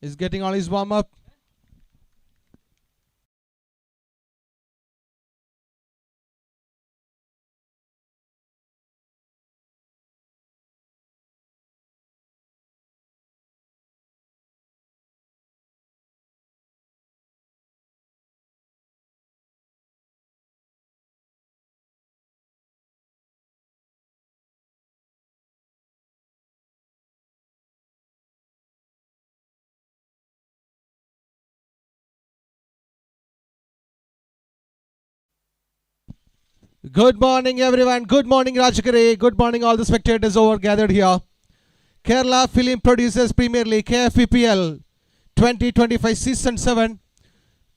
is getting on his warm up. Good morning, everyone. Good morning, Rajagiri. Good morning, all the spectators over gathered here. Kerala Film Producers Premier League KFPPL 2025 Season 7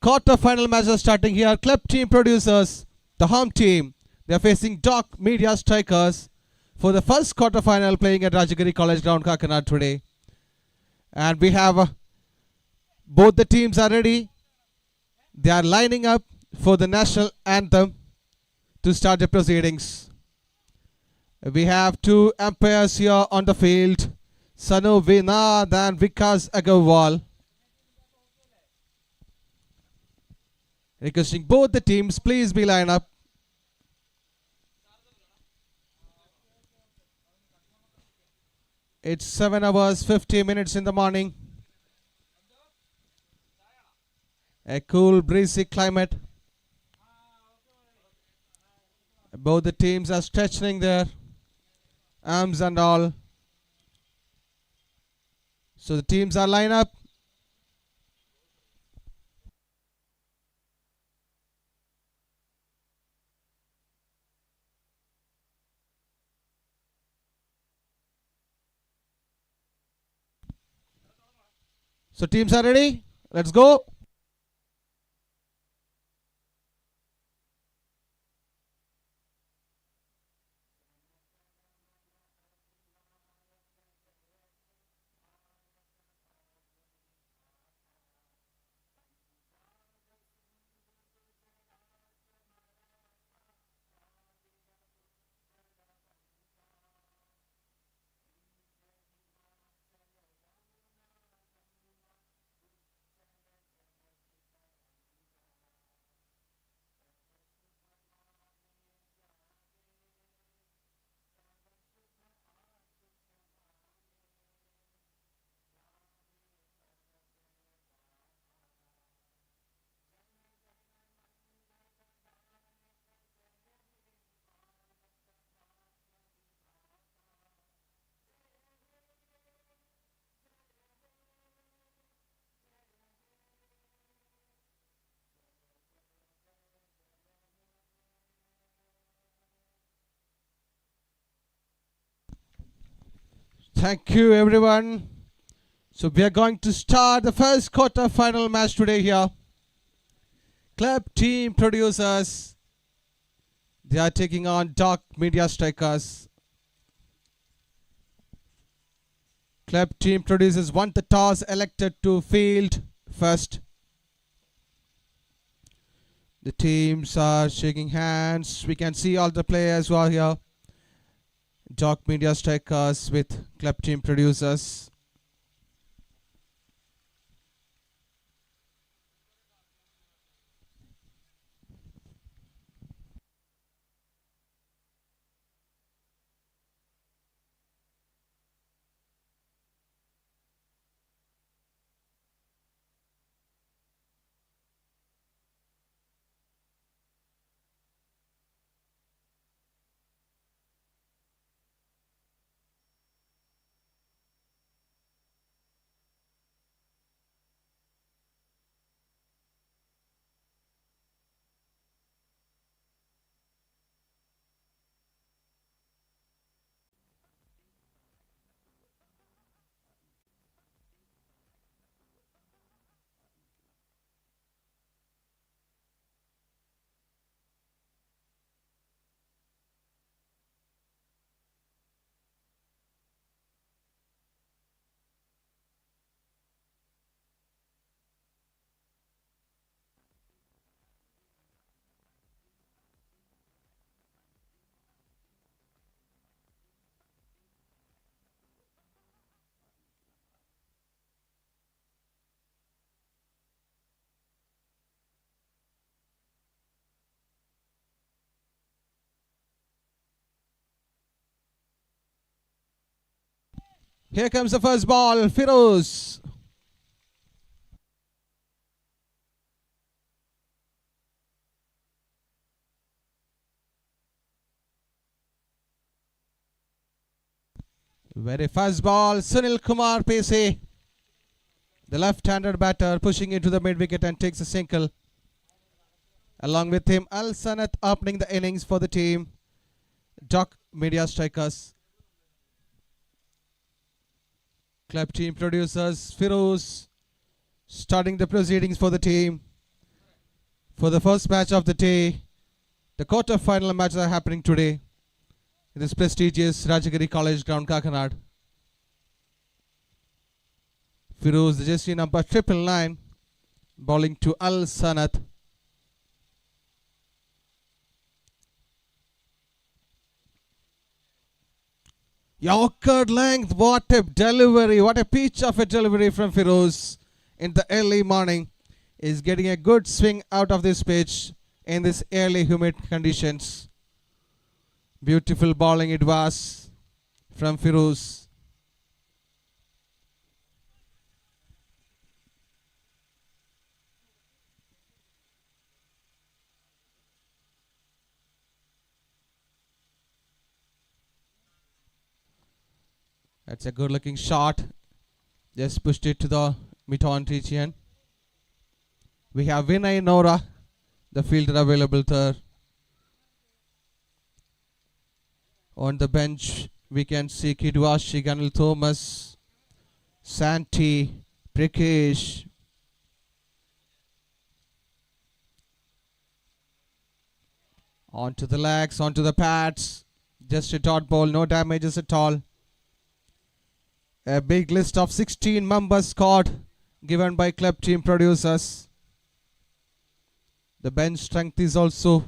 quarter final matches starting here. Club team producers, the home team, they are facing Dock Media Strikers for the first quarter final playing at Rajagiri College Ground, Kakinad today. And we have both the teams are ready. They are lining up for the national anthem to start the proceedings. We have two umpires here on the field, Sanu Vinad and Vikas Agarwal. Requesting both the teams, please be lined up. It's 7 hours 50 minutes in the morning. A cool breezy climate. Both the teams are stretching their arms and all. So the teams are lined up. So teams are ready. Let's go. Thank you, everyone. So we are going to start the first quarter final match today here. Club team producers, they are taking on Dock Media Strikers. Club team producers won the toss, elected to field first. The teams are shaking hands. We can see all the players who are here. Dock Media Strikers with club team producers. Here comes the first ball. Firoz. Very fast ball. Sunil Kumar Pese, the left-handed batter, pushing into the mid-wicket and takes a single. Along with him, Al Sanat opening the innings for the team. Doc Media Strikers. Club team producers, Firoz, starting the proceedings for the team. For the first match of the day, the quarter-final matches are happening today. It is prestigious Rajagiri College Ground, Kakanad. Firoz, the jersey number 999, bowling to Al Sanat. Yorker length, what a delivery, what a pitch of a delivery from Firoz in the early morning. Is getting a good swing out of this pitch in this early humid conditions. Beautiful bowling it was from Firoz. That's a good looking shot. Just pushed it to the mid-on region. We have Vinay Nora, the fielder available there. On the bench, we can see Kidwashi, Ganil Thomas, Santi, Prikesh. Onto the legs, onto the pads. Just a dot ball, no damages at all. A big list of 16 members squad given by club team producers. The bench strength is also,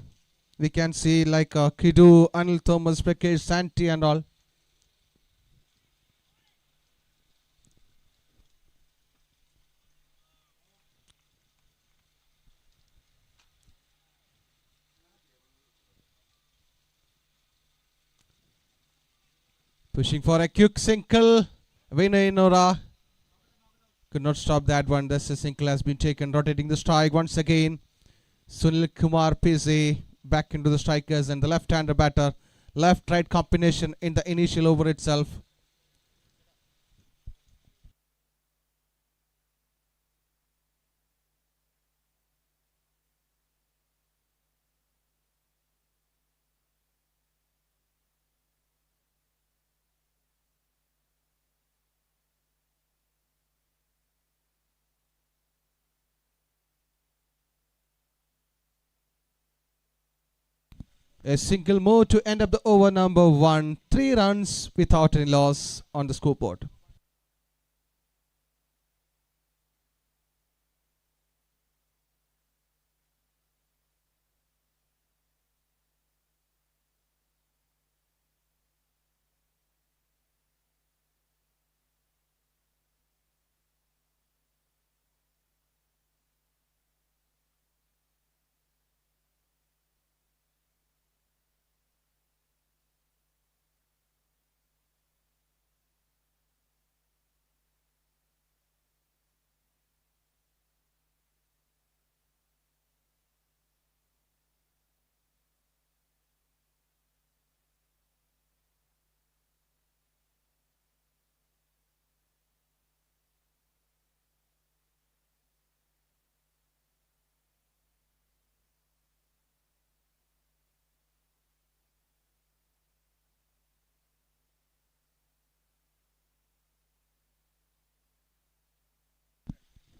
we can see like Kidu, Anil Thomas, Prakash, Santi and all. Pushing for a quick single. Vinay Nora could not stop that one. Thus a single has been taken. Rotating the strike once again. Sunil Kumar Pese back into the strikers and the left-hander batter. Left-right combination in the initial over itself. A single more to end up the over number 1. 3 runs without any loss on the scoreboard.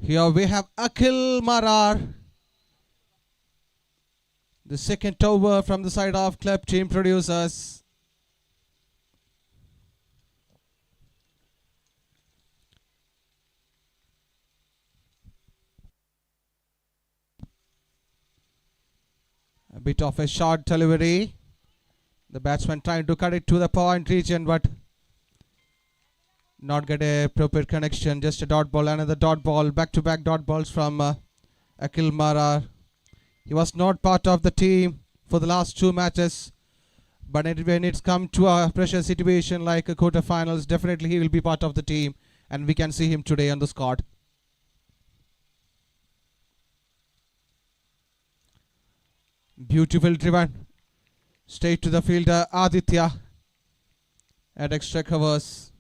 Here we have Akhil Marar. The second over from the side of club team producers. A bit of a short delivery. The batsman trying to cut it to the point region, but not get a proper connection. Just a dot ball, another dot ball, back-to-back dot balls from Akhil Marar. He was not part of the team for the last 2 matches, But when it's come to a pressure situation like a quarterfinals, definitely he will be part of the team, and we can see him today on the squad. Beautiful driven. Straight to the fielder Aditya at extra covers.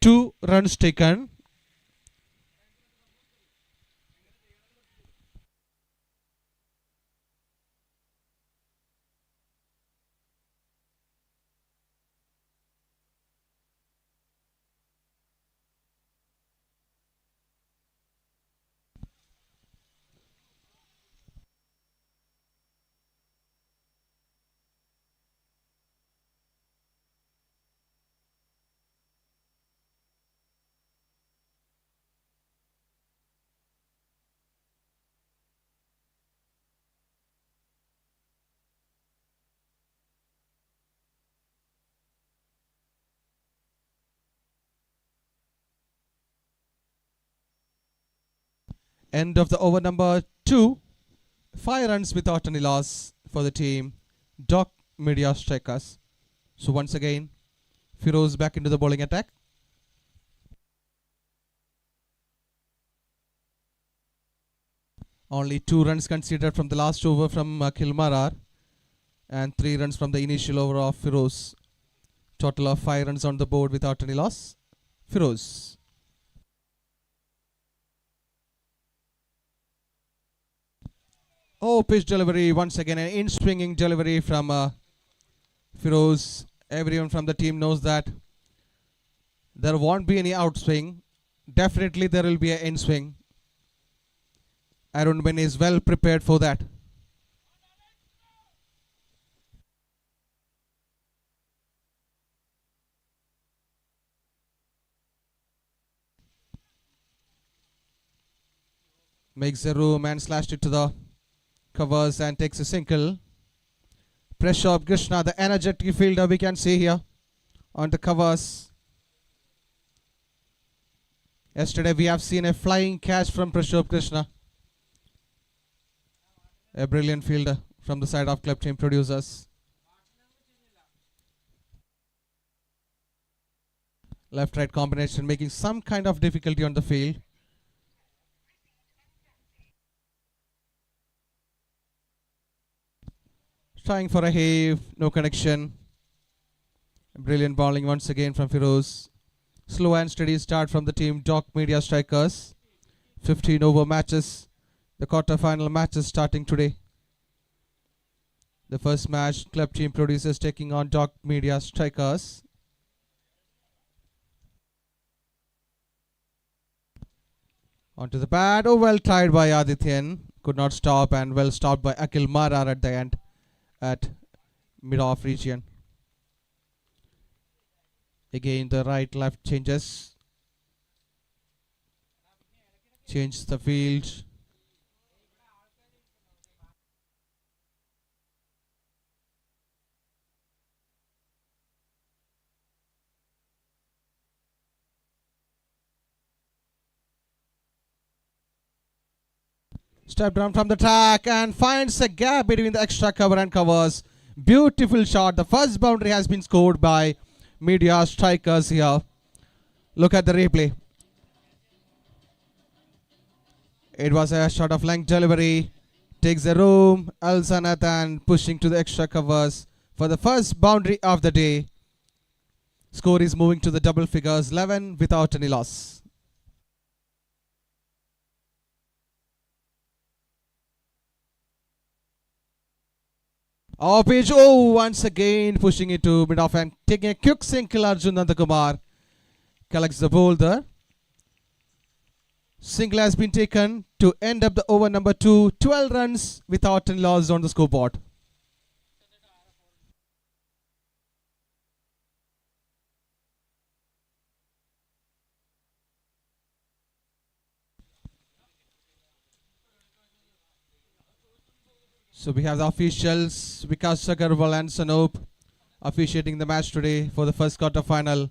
Two runs taken. End of the over number 2. 5 runs without any loss for the team. Doc Media Strikers. So once again, Firoz back into the bowling attack. Only 2 runs considered from the last over from Kilmarar, and 3 runs from the initial over of Firoz. Total of 5 runs on the board without any loss. Firoz. Oh, pitch delivery once again, an in-swinging delivery from Firoz. Everyone from the team knows that there won't be any outswing. Definitely there will be an in-swing. Arun Ben is well prepared for that. Makes the room and slashed it to the covers and takes a single. Pressure of Krishna, the energetic fielder we can see here on the covers. Yesterday we have seen a flying catch from Pressure of Krishna. A brilliant fielder from the side of club team producers. Left-right combination making some kind of difficulty on the field. Trying for a heave, no connection. Brilliant bowling once again from Firoz. Slow and steady start from the team Doc Media Strikers. 15 over matches. The quarter-final matches starting today. The first match, club team producers taking on Doc Media Strikers. Onto the bat. Oh, well tried by Adityan. Could not stop, and well stopped by Akil Marar at the end at mid-off region. Again the right-left changes. Change the field. Step down from the track and finds a gap between the extra cover and covers. Beautiful shot. The first boundary has been scored by Media Strikers here. Look at the replay. It was a shot of length delivery. Takes the room. Al Sanat and pushing to the extra covers for the first boundary of the day. Score is moving to the double figures, 11 without any loss. Off pitch, once again pushing it to mid off and taking a quick single. Arjun Nandakumar collects the ball there. Single has been taken to end up the over number 2. 12 runs without any loss on the scoreboard. So we have the officials, Vikas Agarwal and Sanoop, officiating the match today for the first quarter final.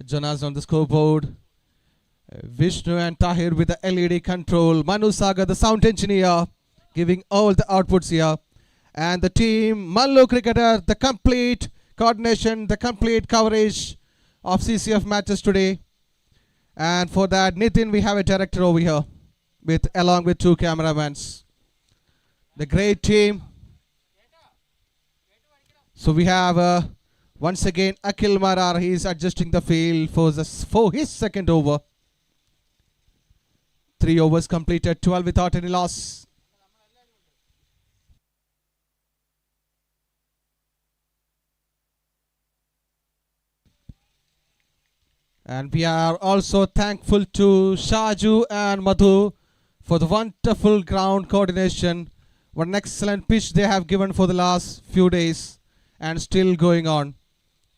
Jonas on the scoreboard. Vishnu and Tahir with the LED control. Manu Sagar, the sound engineer, giving all the outputs here. And the team, Mallu Cricketer, the complete coordination, the complete coverage of CCF matches today. And for that, Nitin, we have a director over here, along with 2 cameramans. The great team. So we have once again Akhil Marar. He is adjusting the field for his second over. 3 overs completed, 12 without any loss. And we are also thankful to Shaju and Madhu for the wonderful ground coordination. What an excellent pitch they have given for the last few days and still going on.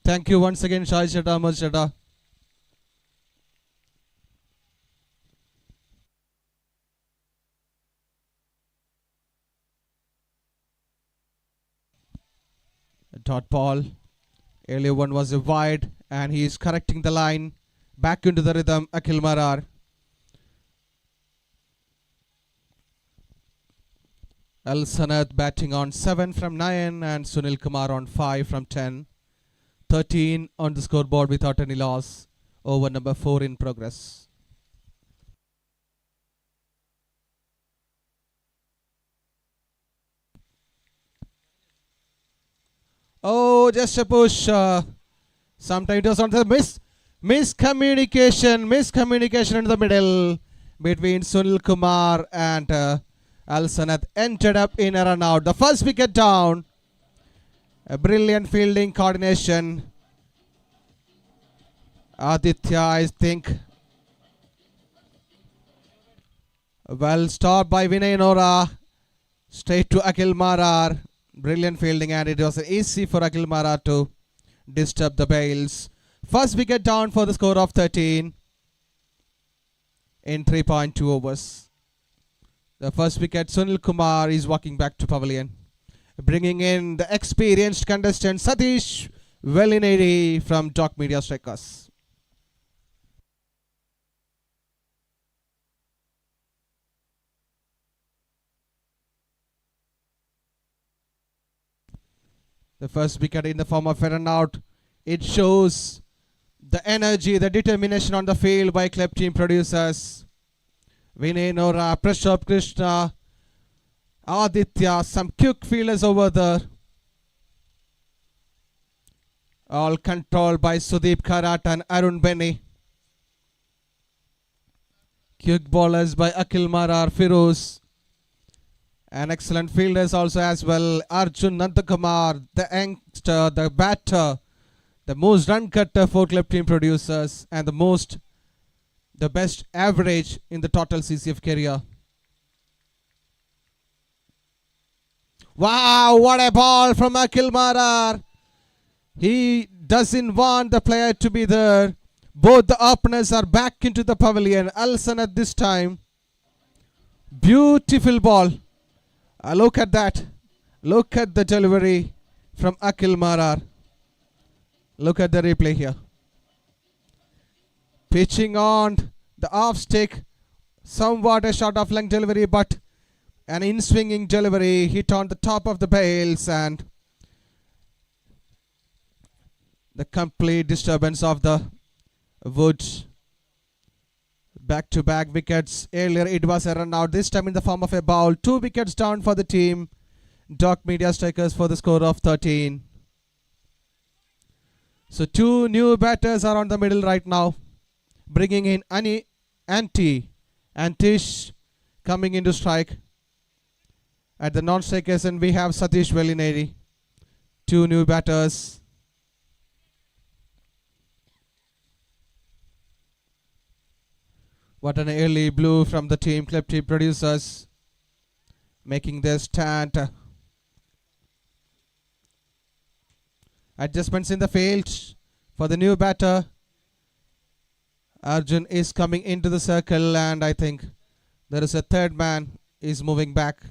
Thank you once again, Shai Chadha, Ahmad Chadha. Dot ball. Earlier one was a wide and he is correcting the line. Back into the rhythm, Akhil Marar. Al Sanad batting on 7 from 9 and Sunil Kumar on 5 from 10. 13 on the scoreboard without any loss. Over number 4 in progress. Oh, just a push. Sometimes it was on the miscommunication in the middle between Sunil Kumar and Al Sanad. Ended up in a run out. The first wicket down. A brilliant fielding coordination. Aditya, I think. Well stopped by Vinay Nora. Straight to Akhil Marar. Brilliant fielding, and it was easy for Akhil Marar to disturb the bails. First wicket down for the score of 13 in 3.2 overs. The first wicket, Sunil Kumar is walking back to pavilion. Bringing in the experienced contestant Satish Velineri from Doc Media Strikers. The first wicket in the form of a run out. It shows the energy, the determination on the field by club team producers. Vinay Nora, Prashab Krishna, Aditya, some quick fielders over there. All controlled by Sudeep Karat and Arun Beni. Quick bowlers by Akhil Marar, Firoz. And excellent fielders also as well. Arjun Nandakumar, the youngster, the batter, the most run cutter for club team producers, and the best average in the total CCF career. Wow, what a ball from Akhil Marar. He doesn't want the player to be there. Both the openers are back into the pavilion. Alsan at this time. Beautiful ball. Look at that. Look at the delivery from Akhil Marar. Look at the replay here. Pitching on the off stick. Somewhat a short of length delivery, but an in-swinging delivery. Hit on the top of the bails and the complete disturbance of the wood. Back-to-back wickets. Earlier it was a run out. This time in the form of a ball. 2 wickets down for the team. Doc Media Strikers for the score of 13. So two new batters are on the middle right now, bringing in Antish coming into strike. At the non-strikers, and we have Satish Velineri. Two new batters. What an early blue from the club team producers, making their stand. Adjustments in the field for the new batter. Arjun is coming into the circle, and I think there is a third man is moving back.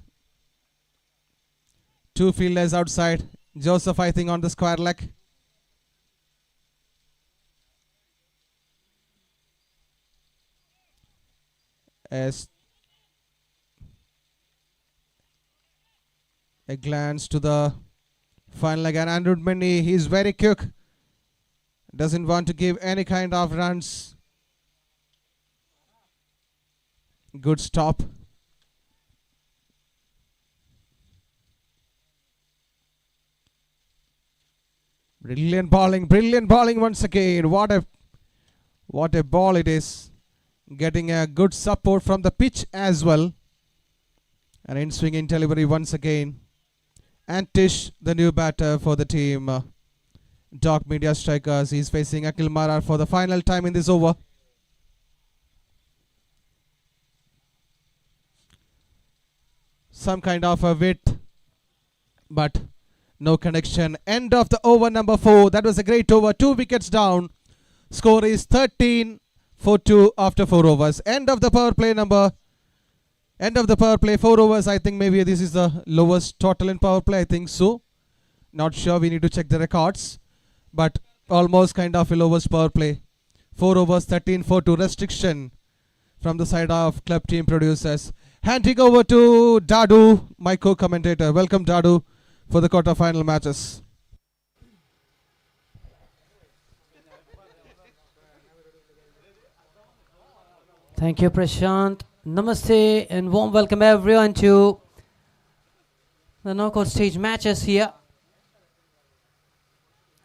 Two fielders outside. Joseph, I think, on the square leg. As a glance to the final again, Andrew Mini, he's very quick. Doesn't want to give any kind of runs. Good stop. Brilliant bowling once again. What a ball it is. Getting a good support from the pitch as well. An in-swing in delivery once again. Antish, the new batter for the team. Doc Media Strikers. He's facing Akhil Marar for the final time in this over. Some kind of a width, but no connection. End of the over number 4. That was a great over. 2 wickets down. Score is 13 for 2 after 4 overs. End of the power play 4 overs. I think maybe this is the lowest total in power play. I think so. Not sure. We need to check the records. But almost kind of a lowest power play. 4 overs, 13 for 2. Restriction from the side of club team producers. Handing over to Dadu, my co-commentator. Welcome, Dadu, for the quarter-final matches. Thank you, Prashant. Namaste and warm welcome everyone to the knockout stage matches here.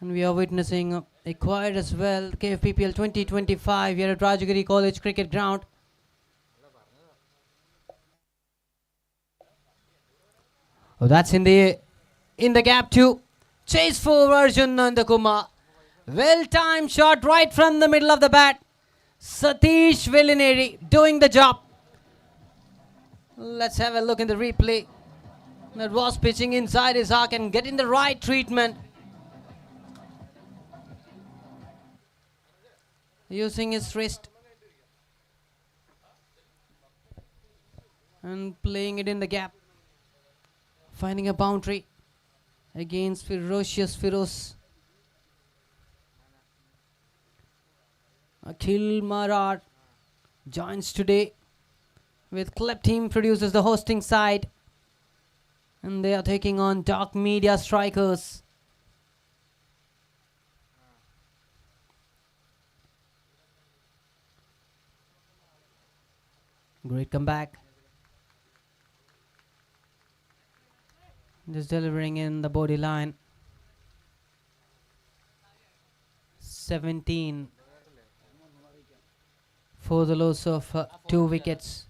And we are witnessing a quiet as well. KFPPL 2025 here at Rajagiri College Cricket Ground. Oh, that's in the gap too. Chase for Arjun Nandakumar. Well-timed shot right from the middle of the bat. Satish Velineri doing the job. Let's have a look in the replay. That was pitching inside his arc and getting the right treatment. Using his wrist. And playing it in the gap. Finding a boundary against ferocious Firoz. Akhil Marar joins today with club team producers, the hosting side. And they are taking on Dark Media Strikers. Great comeback. Just delivering in the body line. 17 for the loss of 2 wickets.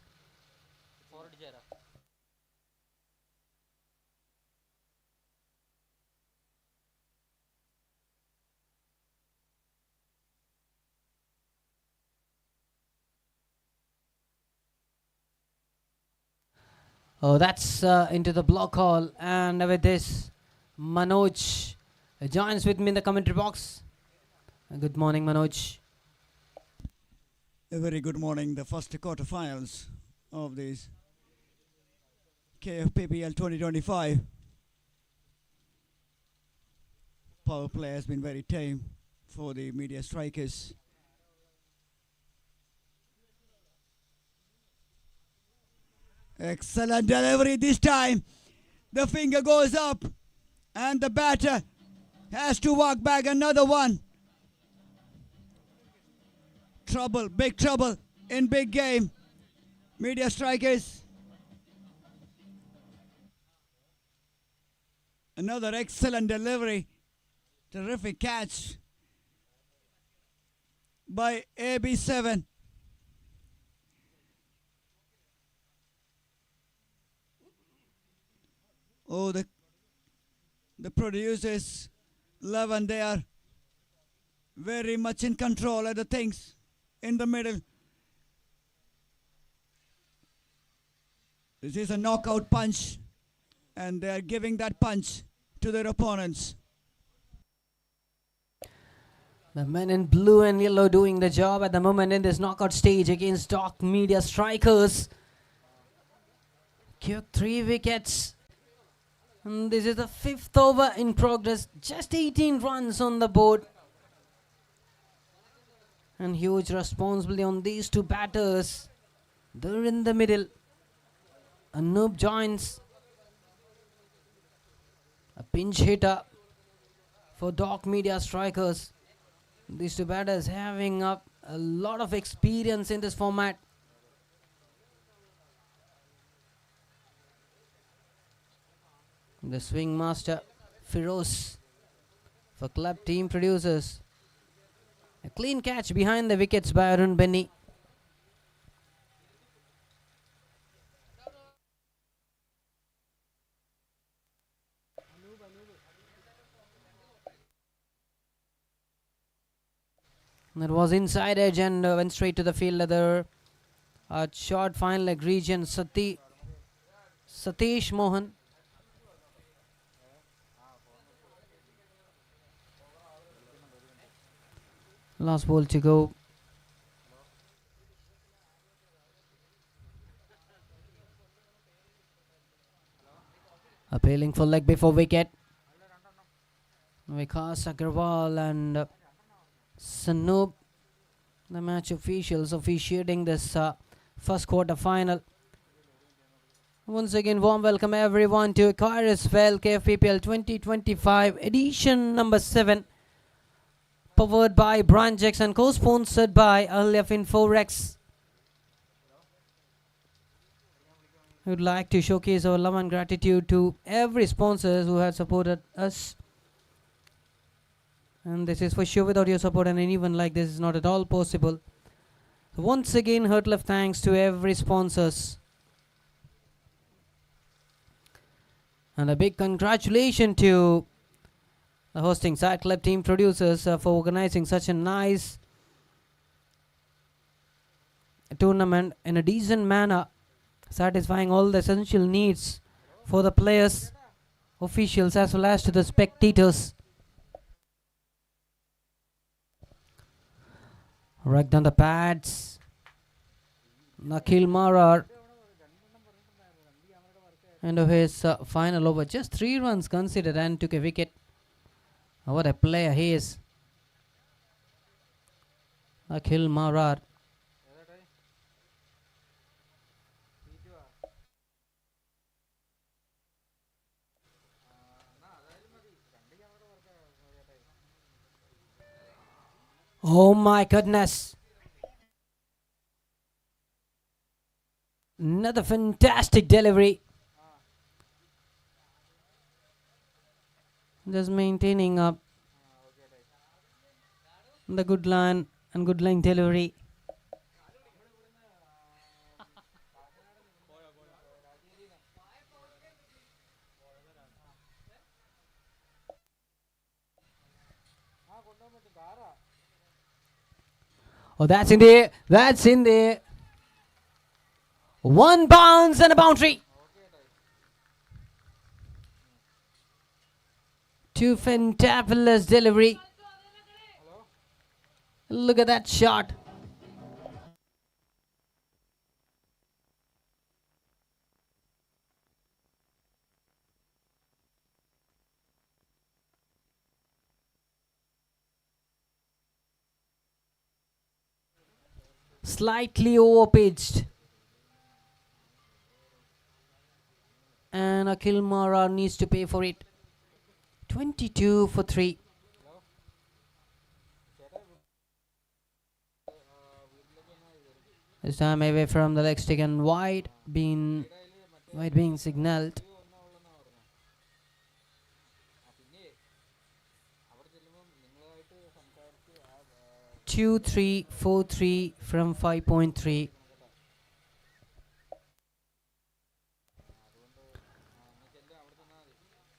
Oh, that's into the block hole. And with this, Manoj joins with me in the commentary box. Good morning, Manoj. A very good morning. The first quarterfinals of this KFPPL 2025. Power play has been very tame for the media strikers. Excellent delivery this time. The finger goes up and the batter has to walk back another one. Trouble, big trouble in big game. Media strikers. Another excellent delivery. Terrific catch. by AB7. Oh, the producers, love, and they are very much in control of the things in the middle. This is a knockout punch, and they are giving that punch to their opponents. The men in blue and yellow doing the job at the moment in this knockout stage against Dark Media Strikers. Quick 3 wickets. And this is the 5th over in progress. Just 18 runs on the board. And huge responsibility on these two batters. They're in the middle. Anoop joins. A pinch hitter for Dark Media Strikers. These two batters having up a lot of experience in this format. The swing master Firoz for club team producers. A clean catch behind the wickets by Arun Benny. That was inside edge and went straight to the fielder. A short fine leg region. Satish Mohan. Last ball to go. Appealing for leg before wicket. Vikas Agarwal and Sanoop, the match officials officiating this first quarter final. Once again, warm welcome everyone to Kairos KFPPL 2025 edition number 7, powered by Branchex and co-sponsored by Aliyafin Forex. We would like to showcase our love and gratitude to every sponsors who have supported us. And this is for sure, without your support and anyone like this is not at all possible. So once again, heartfelt thanks to every sponsors. And a big congratulations to the hosting side club team producers for organizing such a nice tournament in a decent manner, satisfying all the essential needs for the players, officials, as well as to the spectators. Right on the pads, Nakil Marar, end of his final over, just 3 runs considered and took a wicket. What a player he is, Nakil Marar. Oh my goodness. Another fantastic delivery. Just maintaining up the good line and good line delivery. Oh, that's in there. That's in there. 1 bounce and a boundary. 2 fantabulous delivery. Look at that shot. Slightly overpitched. And Akil Mara needs to pay for it. 22 for 3. This time away from the leg stick and wide being signaled. 2-3-4-3 from 5.3.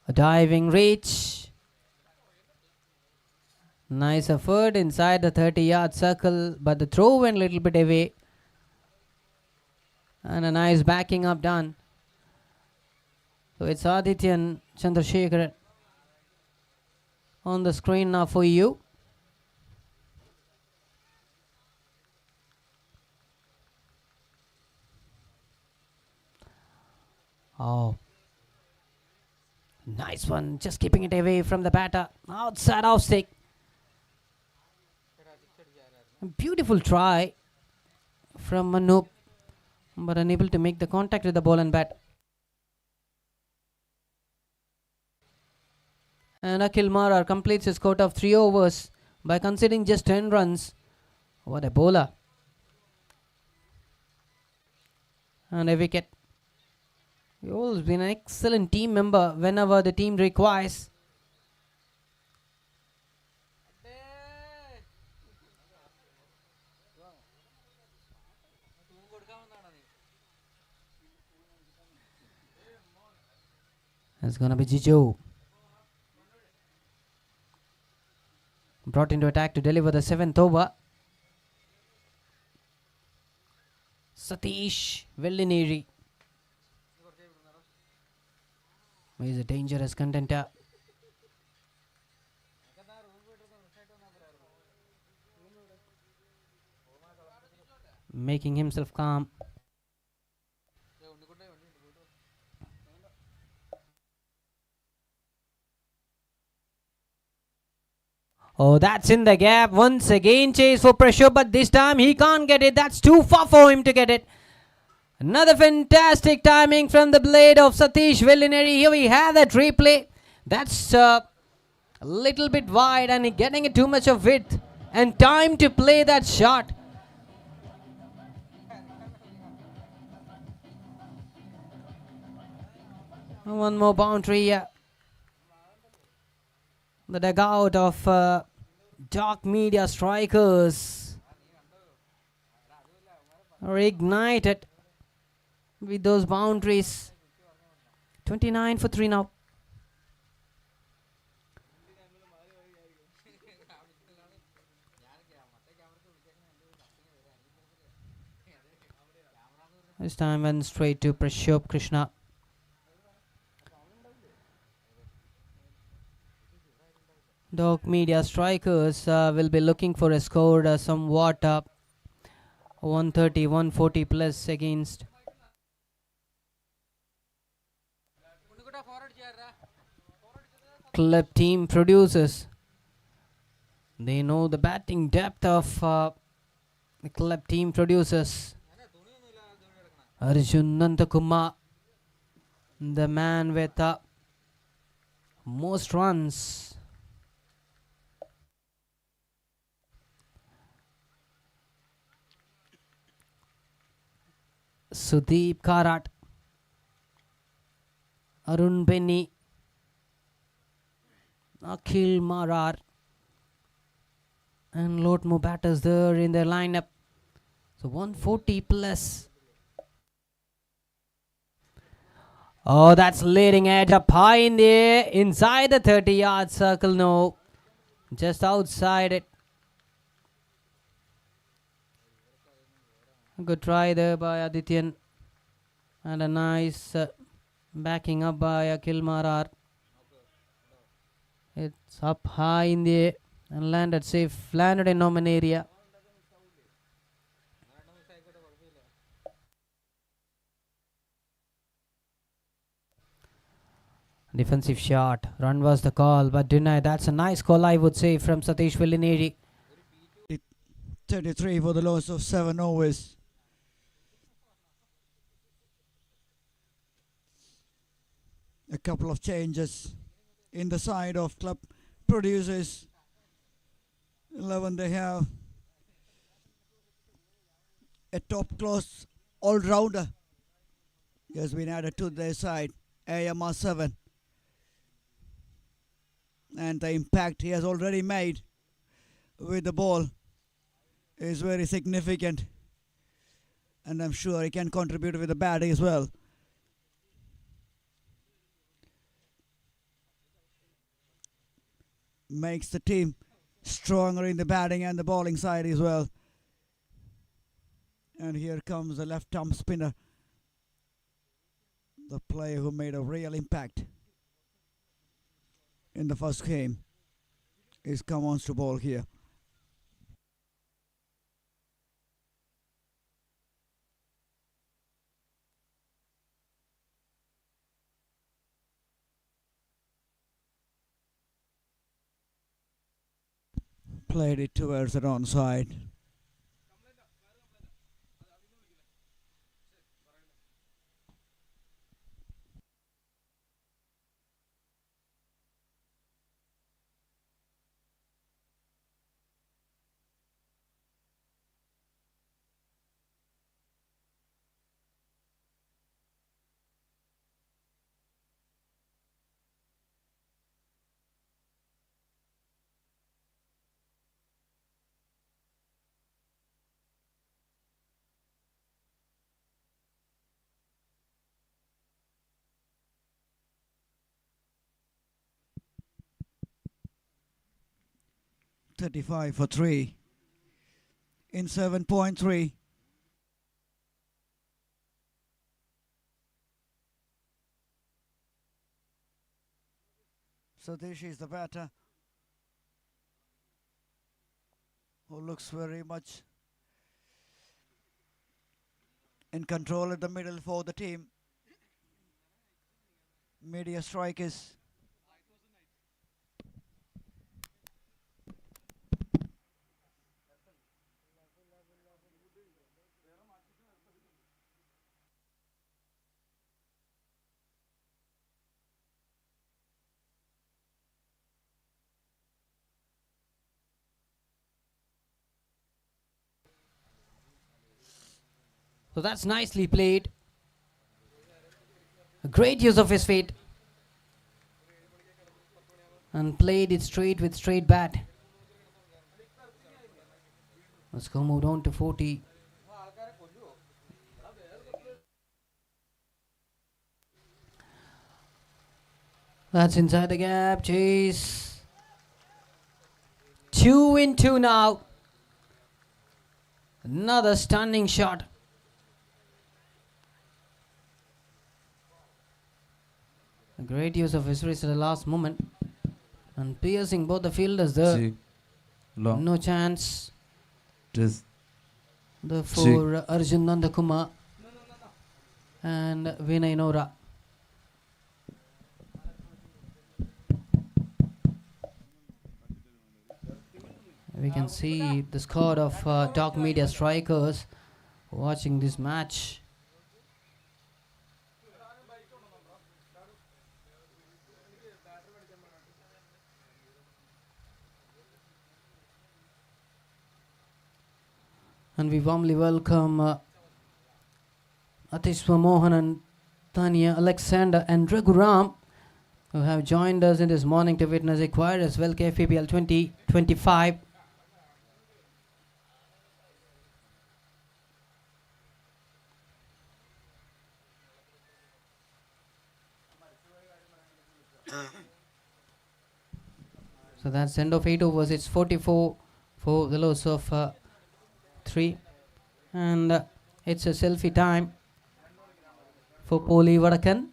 A diving reach. Nice effort inside the 30-yard circle, but the throw went a little bit away. And a nice backing up done. So it's Adityan Chandrasekharan on the screen now for you. Oh, nice one. Just keeping it away from the batter. Outside off stick. Beautiful try from Manoop, but unable to make the contact with the ball and bat. And Akhil Marar completes his quota of 3 overs by conceding just 10 runs. What a bowler. And a wicket. He's always been an excellent team member whenever the team requires. It's gonna be Jijo. Brought into attack to deliver the 7th over. Satish Vellineri. He's a dangerous contender. Making himself calm. Oh, that's in the gap. Once again chase for pressure, but this time he can't get it. That's too far for him to get it. Another fantastic timing from the blade of Satish Vellineri. Here we have that replay. That's a little bit wide and getting it too much of width and time to play that shot. One more boundary here. The dugout of Dark Media Strikers are ignited with those boundaries. 29 for 3 now. This time went straight to Prashop Krishna. Dark Media Strikers will be looking for a score somewhat 130, 140 plus against. Club team producers. They know the batting depth of the club team producers. Arjun Nandakumar, the man with most runs. Sudeep Karat, Arun Benny, Akhil Marar, and lot more batters there in their lineup. So 140 plus. Oh, that's leading edge up high in the air, inside the 30-yard circle. No, just outside it. Good try there by Adityan. And a nice backing up by Akhil Marar. It's up high in the air and landed safe. Landed in no-man area. Defensive shot. Run was the call, but denied. That's a nice call, I would say, from Satish Vellineri. 33 for the loss of 7 overs. A couple of changes in the side of club producers. 11 they have a top class all-rounder. He has been added to their side, AMR 7. And the impact he has already made with the ball is very significant, and I'm sure he can contribute with the bat as well. Makes the team stronger in the batting and the bowling side as well. And here comes the left arm spinner, the player who made a real impact in the first game. Is come on to bowl here. Played it towards the wrong side. $35 for 3 in 7.3. So this is the batter who looks very much in control at the middle for the team. Media strikers. So that's nicely played. A great use of his feet. And played it straight with straight bat. Let's go move on to 40. That's inside the gap. Chase. 2 in 2 now. Another stunning shot. A great use of his wrist at the last moment. And piercing both the fielders there. Long. No chance. Just The for Arjun Nandakumar and Vinay Nora. We can see the squad of Dog Media strikers watching this match. And we warmly welcome Atishwa Mohan and Tanya Alexander and Raghuram, who have joined us in this morning to witness a quiet as well KFPL 2025. So that's end of 8 overs. It's 44 for the loss of 3. And it's a selfie time for Poli Vadakan.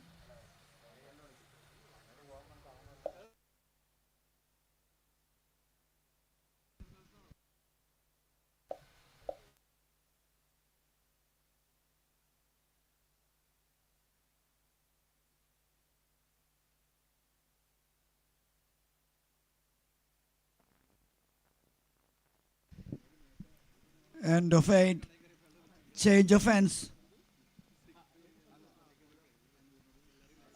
End of 8. Change of ends.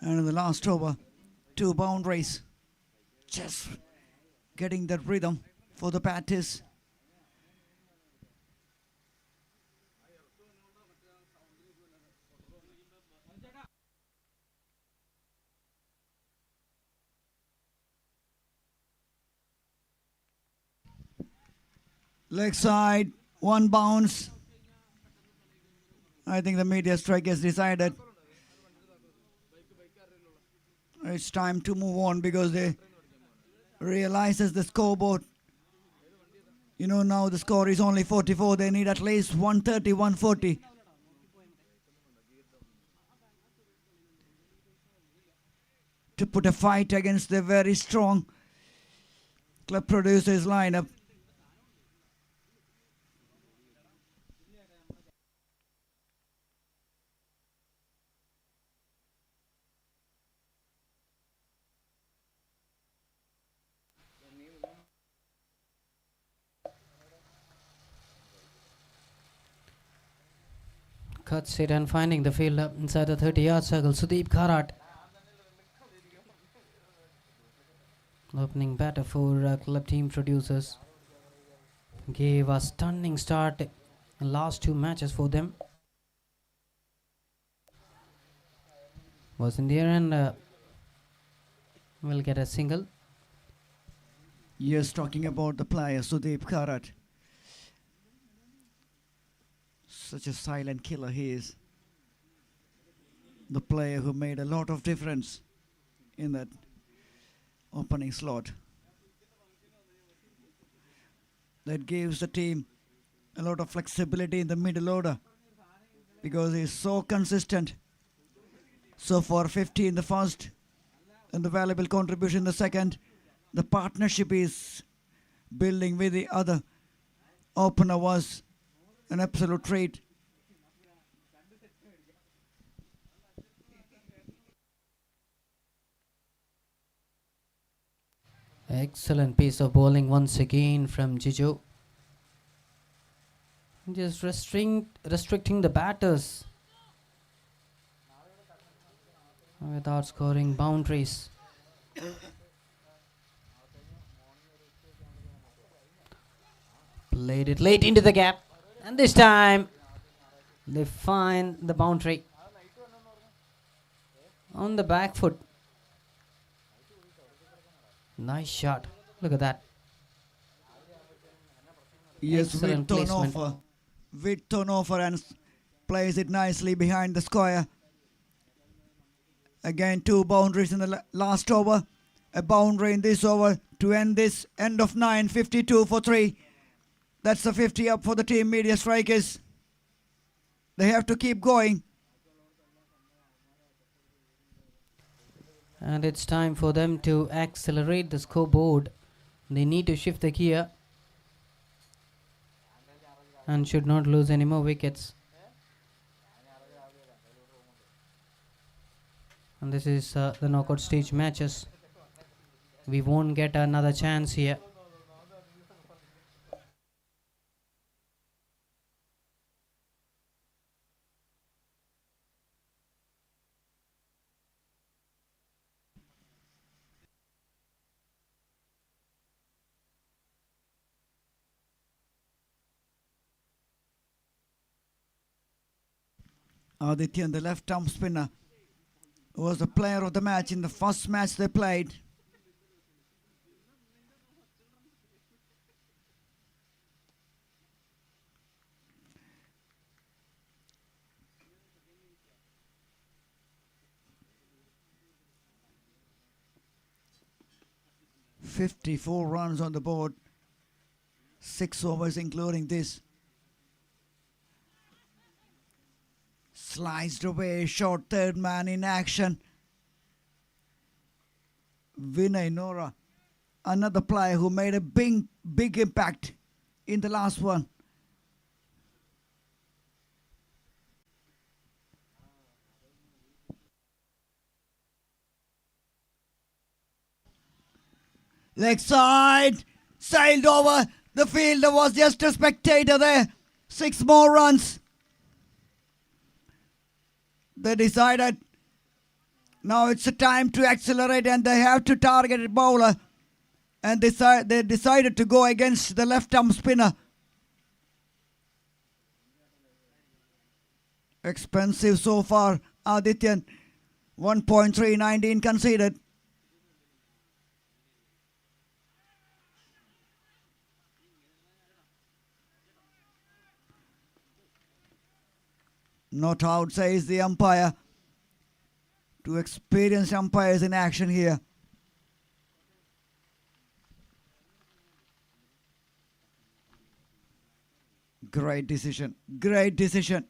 And in the last over, 2 boundaries. Just getting that rhythm for the batters. Leg side, One bounce. I think the media strike has decided it's time to move on because they realizes the scoreboard. You know, now the score is only 44. They need at least 130, 140. To put a fight against the very strong club producers lineup. Cuts it and finding the fielder inside the 30-yard circle. Sudeep Kharat. Opening batter for club team producers. Gave a stunning start in last two matches for them. Was in the air and will get a single. Yes, talking about the player Sudeep Kharat. Such a silent killer he is. The player who made a lot of difference in that opening slot. That gives the team a lot of flexibility in the middle order because he's so consistent. So far 50 in the first and the valuable contribution in the second. The partnership is building with the other opener was an absolute treat. Excellent piece of bowling once again from Jijo. Just restricting the batters without scoring boundaries. Played it late into the gap, and this time they find the boundary on the back foot. Nice shot. Look at that. Yes, Excellent placement. with turnover and plays it nicely behind the square. Again, two boundaries in the last over. A boundary in this over to end this. End of 9, 52 for 3. That's the 50 up for the team media strikers. They have to keep going. And it's time for them to accelerate the scoreboard. They need to shift the gear and should not lose any more wickets. And this is the knockout stage matches. We won't get another chance here. Adityan, the left arm spinner, was the player of the match in the first match they played. "54 runs on the board, 6 overs including this. Sliced away, short third man in action. Vinay Nora, another player who made a big impact in the last one. Leg side, sailed over. The fielder was just a spectator there. 6 more runs. They decided now it's a time to accelerate and they have to target a bowler. And they decided to go against the left arm spinner. Expensive so far, Adityan. 1.319 conceded. Not out, says the umpire. Two experienced umpires in action here. Great decision. Great decision.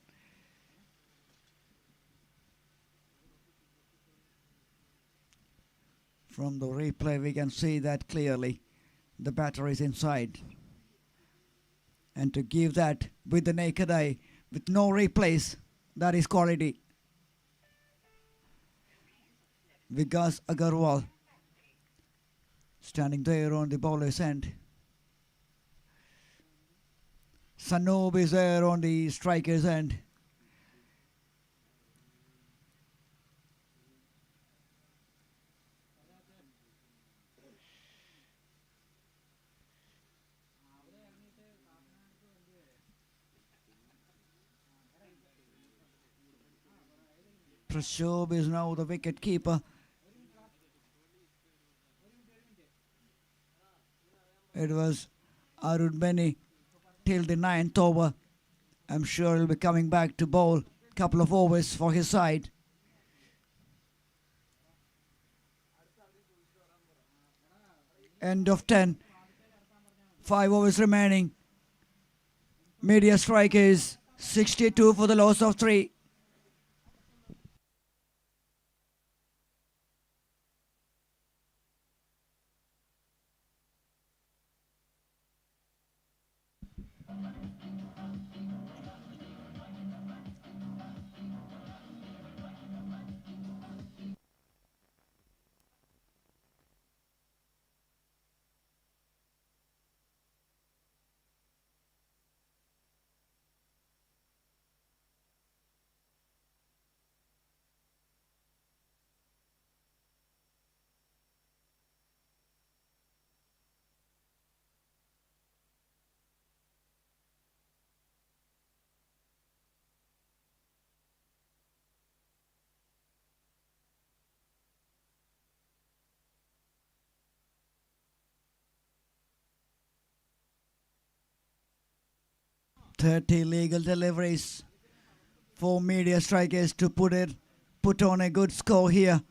From the replay, we can see that clearly. The batter is inside. And to give that with the naked eye, with no replays, that is quality. Vikas Agarwal standing there on the bowler's end. Sanoob is there on the striker's end. Prashob is now the wicket keeper. It was Arun Beni till the 9th over. I'm sure he'll be coming back to bowl couple of overs for his side. End of 10. 5 overs remaining. Media strike is 62 for the loss of 3. Thirty legal deliveries for media strikers to put on a good score here.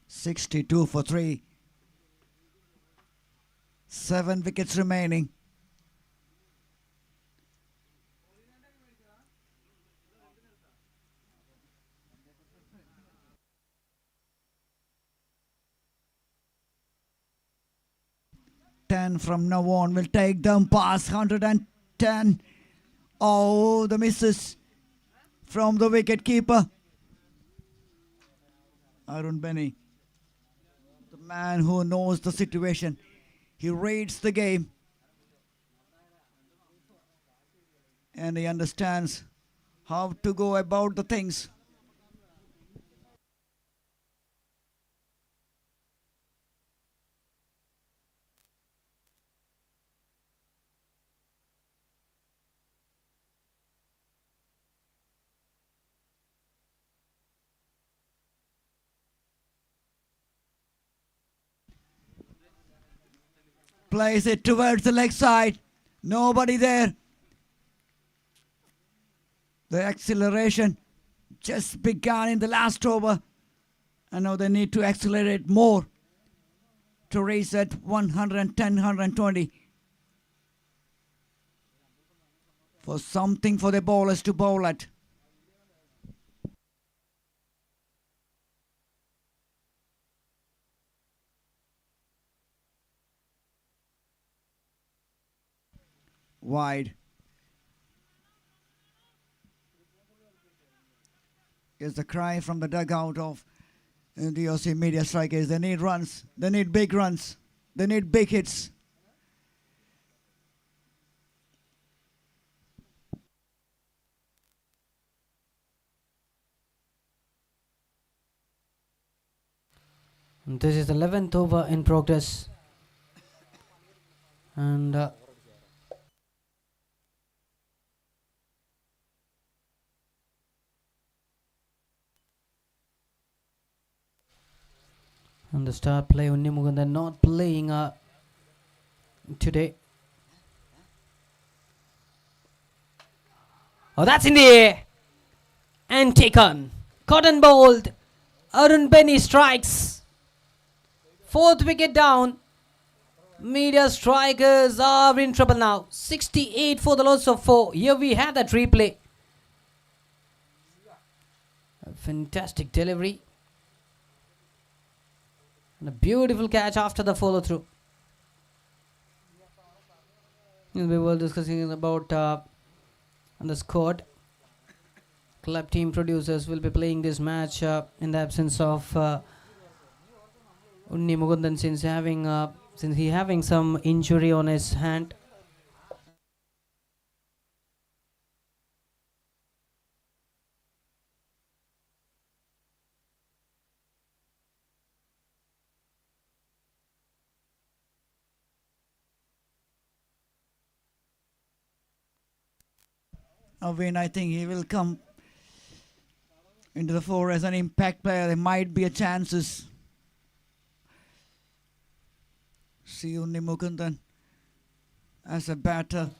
"62 for 3. 7 wickets remaining. "10 from now on will take them past 110. Oh, the misses from the wicket keeper. Arun Beni, the man who knows the situation. He reads the game and he understands how to go about the things. Plays it towards the leg side. Nobody there. The acceleration just began in the last over. And now they need to accelerate more to reach that 110, 120. For something for the bowlers to bowl at. Wide. Is the cry from the dugout of the Aussie media strikers. They need runs. They need big runs. They need big hits. This is the 11th over in progress. And And the star player Unni Mukundan not playing today. Oh, that's in the air. And taken. Cotton bowled. Arun Benny strikes. Fourth wicket down. Media strikers are in trouble now. 68 for the loss of 4. Here we have that replay. A fantastic delivery. And a beautiful catch after the follow through. We were discussing about the squad. Club team producers will be playing this match in the absence of Unni Mukundan since he having some injury on his hand. Win, I think he will come into the fore as an impact player. There might be a chances. See Unni Mukundan as a batter.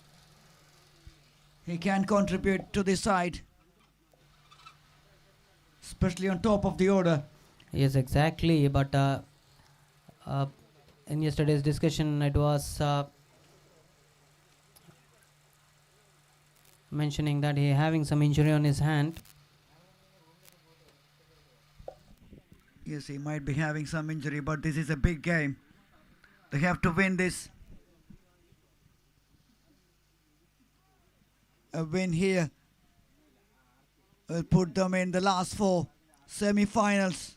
He can contribute to the side, especially on top of the order. Yes, exactly. But in yesterday's discussion, it was mentioning that he having some injury on his hand. Yes, he might be having some injury, but this is a big game. They have to win this. A win here will put them in the last 4 semi-finals.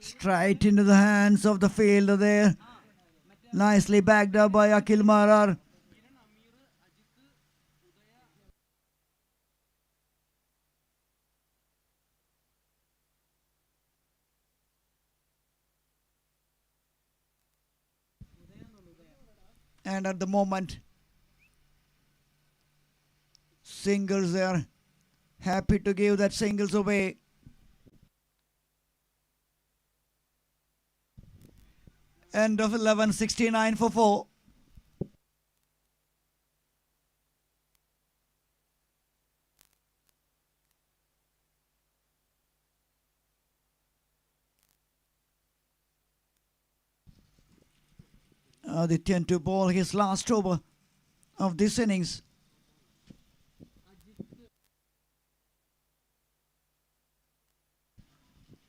Straight into the hands of the fielder there. Nicely backed up by Akil Marar. And at the moment, singles there. Happy to give that singles away. End of 11, 69 for 4. Adityan to ball his last over of this innings.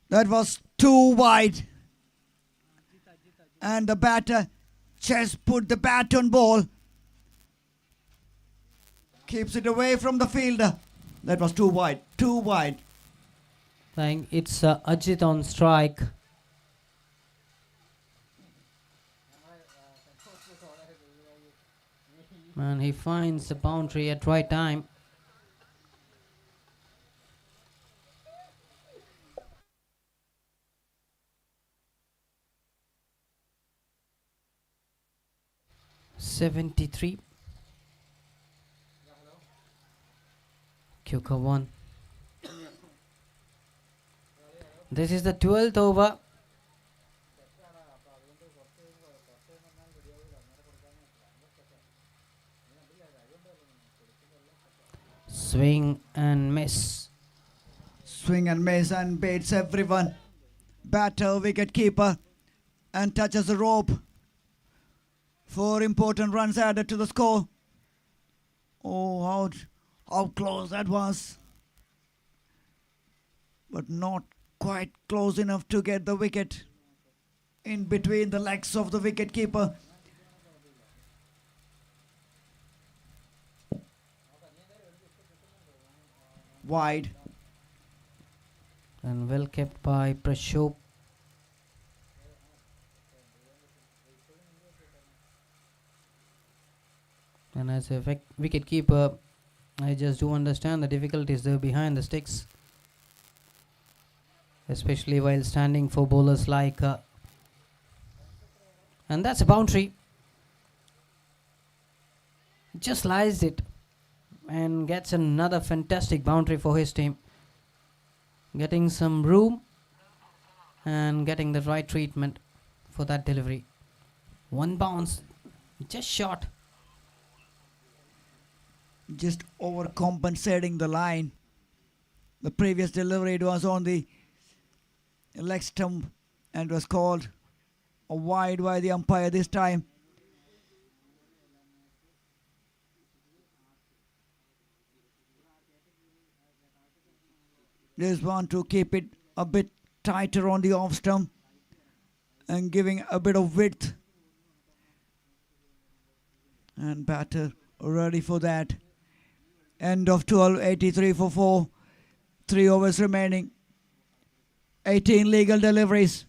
That was too wide. And the batter just put the bat on ball. Keeps it away from the fielder. That was too wide. Too wide. Saying it's Ajit on strike. And he finds the boundary at right time. '73. Kuka 1. This is the 12th over. Swing and miss. Swing and miss and baits everyone. Batter, wicket keeper, and touches the rope. 4 important runs added to the score. Oh, how close that was. But not quite close enough to get the wicket in between the legs of the wicket keeper. Wide. And well kept by Prashop. And as a wicket keeper, I just do understand the difficulties there behind the sticks, especially while standing for bowlers like And that's a boundary. Just sliced it and gets another fantastic boundary for his team. Getting some room and getting the right treatment for that delivery. One bounce, just short. Just overcompensating the line. The previous delivery, it was on the leg stump and was called a wide by the umpire this time. Just want to keep it a bit tighter on the off stump and giving a bit of width. And batter ready for that. End of 12, 83 for 4. 3 overs remaining. 18 legal deliveries.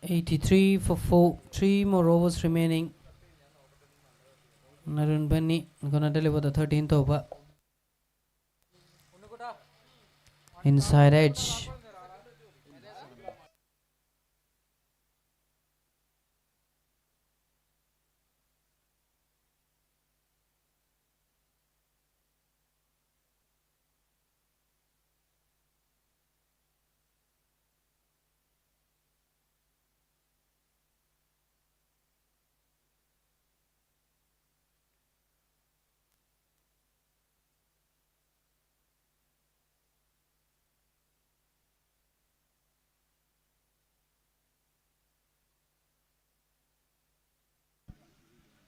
'83 for 4. 3 more overs remaining. Narun Benny gonna deliver the 13th over. Inside edge.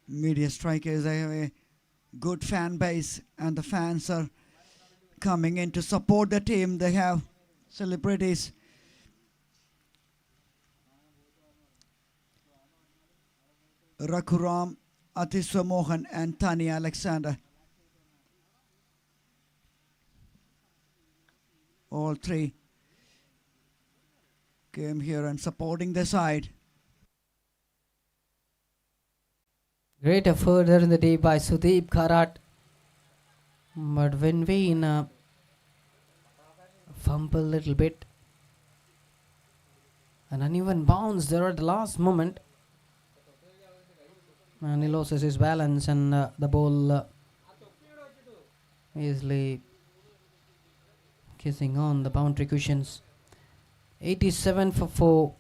Media strikers, they have a good fan base and the fans are coming in to support the team. They have celebrities. Rakhuram, Atiswa Mohan and Tanya Alexander. All three came here and supporting the side. Great effort there in the day by Sudeep Kharat. But when we in a fumble little bit, an uneven bounce there at the last moment, and he loses his balance and the ball easily kissing on the boundary cushions. 87 for 4.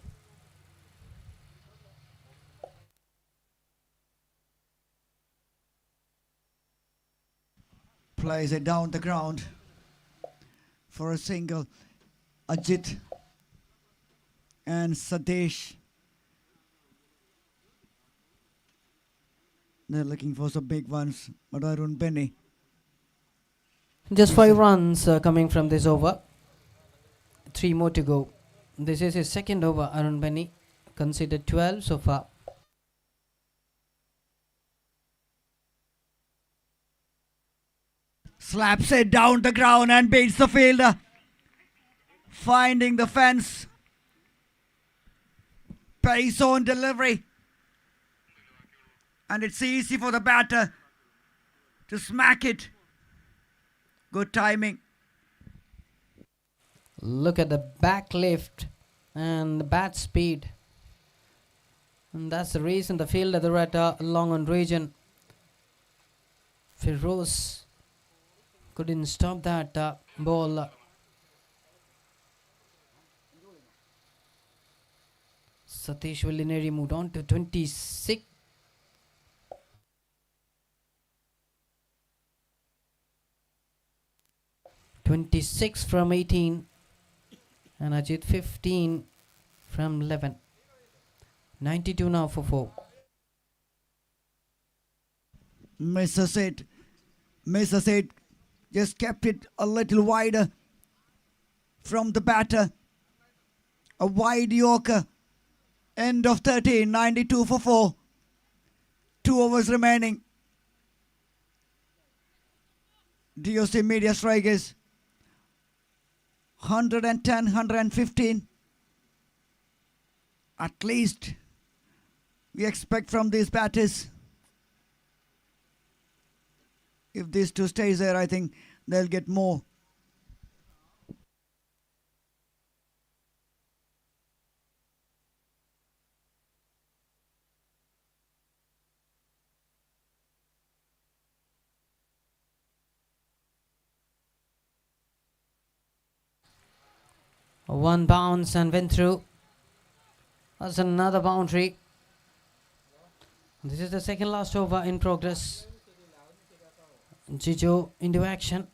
Plays it down the ground for a single. Ajit and Sadesh. They're looking for some big ones, but Arun Benny. Just 5 runs coming from this over. 3 more to go. This is his second over, Arun Benny. Considered 12 so far. Slaps it down the ground and beats the fielder. Finding the fence. Pace on delivery. And it's easy for the batter to smack it. Good timing. Look at the back lift and the bat speed. And that's the reason the fielder they're at long on region. Firoz couldn't stop that ball. Satish Villineri moved on to 26. (26) from 18 and Ajit 15 from 11. 92 now for 4. Misses it. Misses it. Just kept it a little wider from the batter. A wide Yorker. End of 13. 92 for 4. 2 overs remaining. DOC media strike is 110, 115. At least we expect from these batters. If these two stays there, I think they'll get more. One bounce and went through. That's another boundary. This is the second last over in progress. Jijo into action.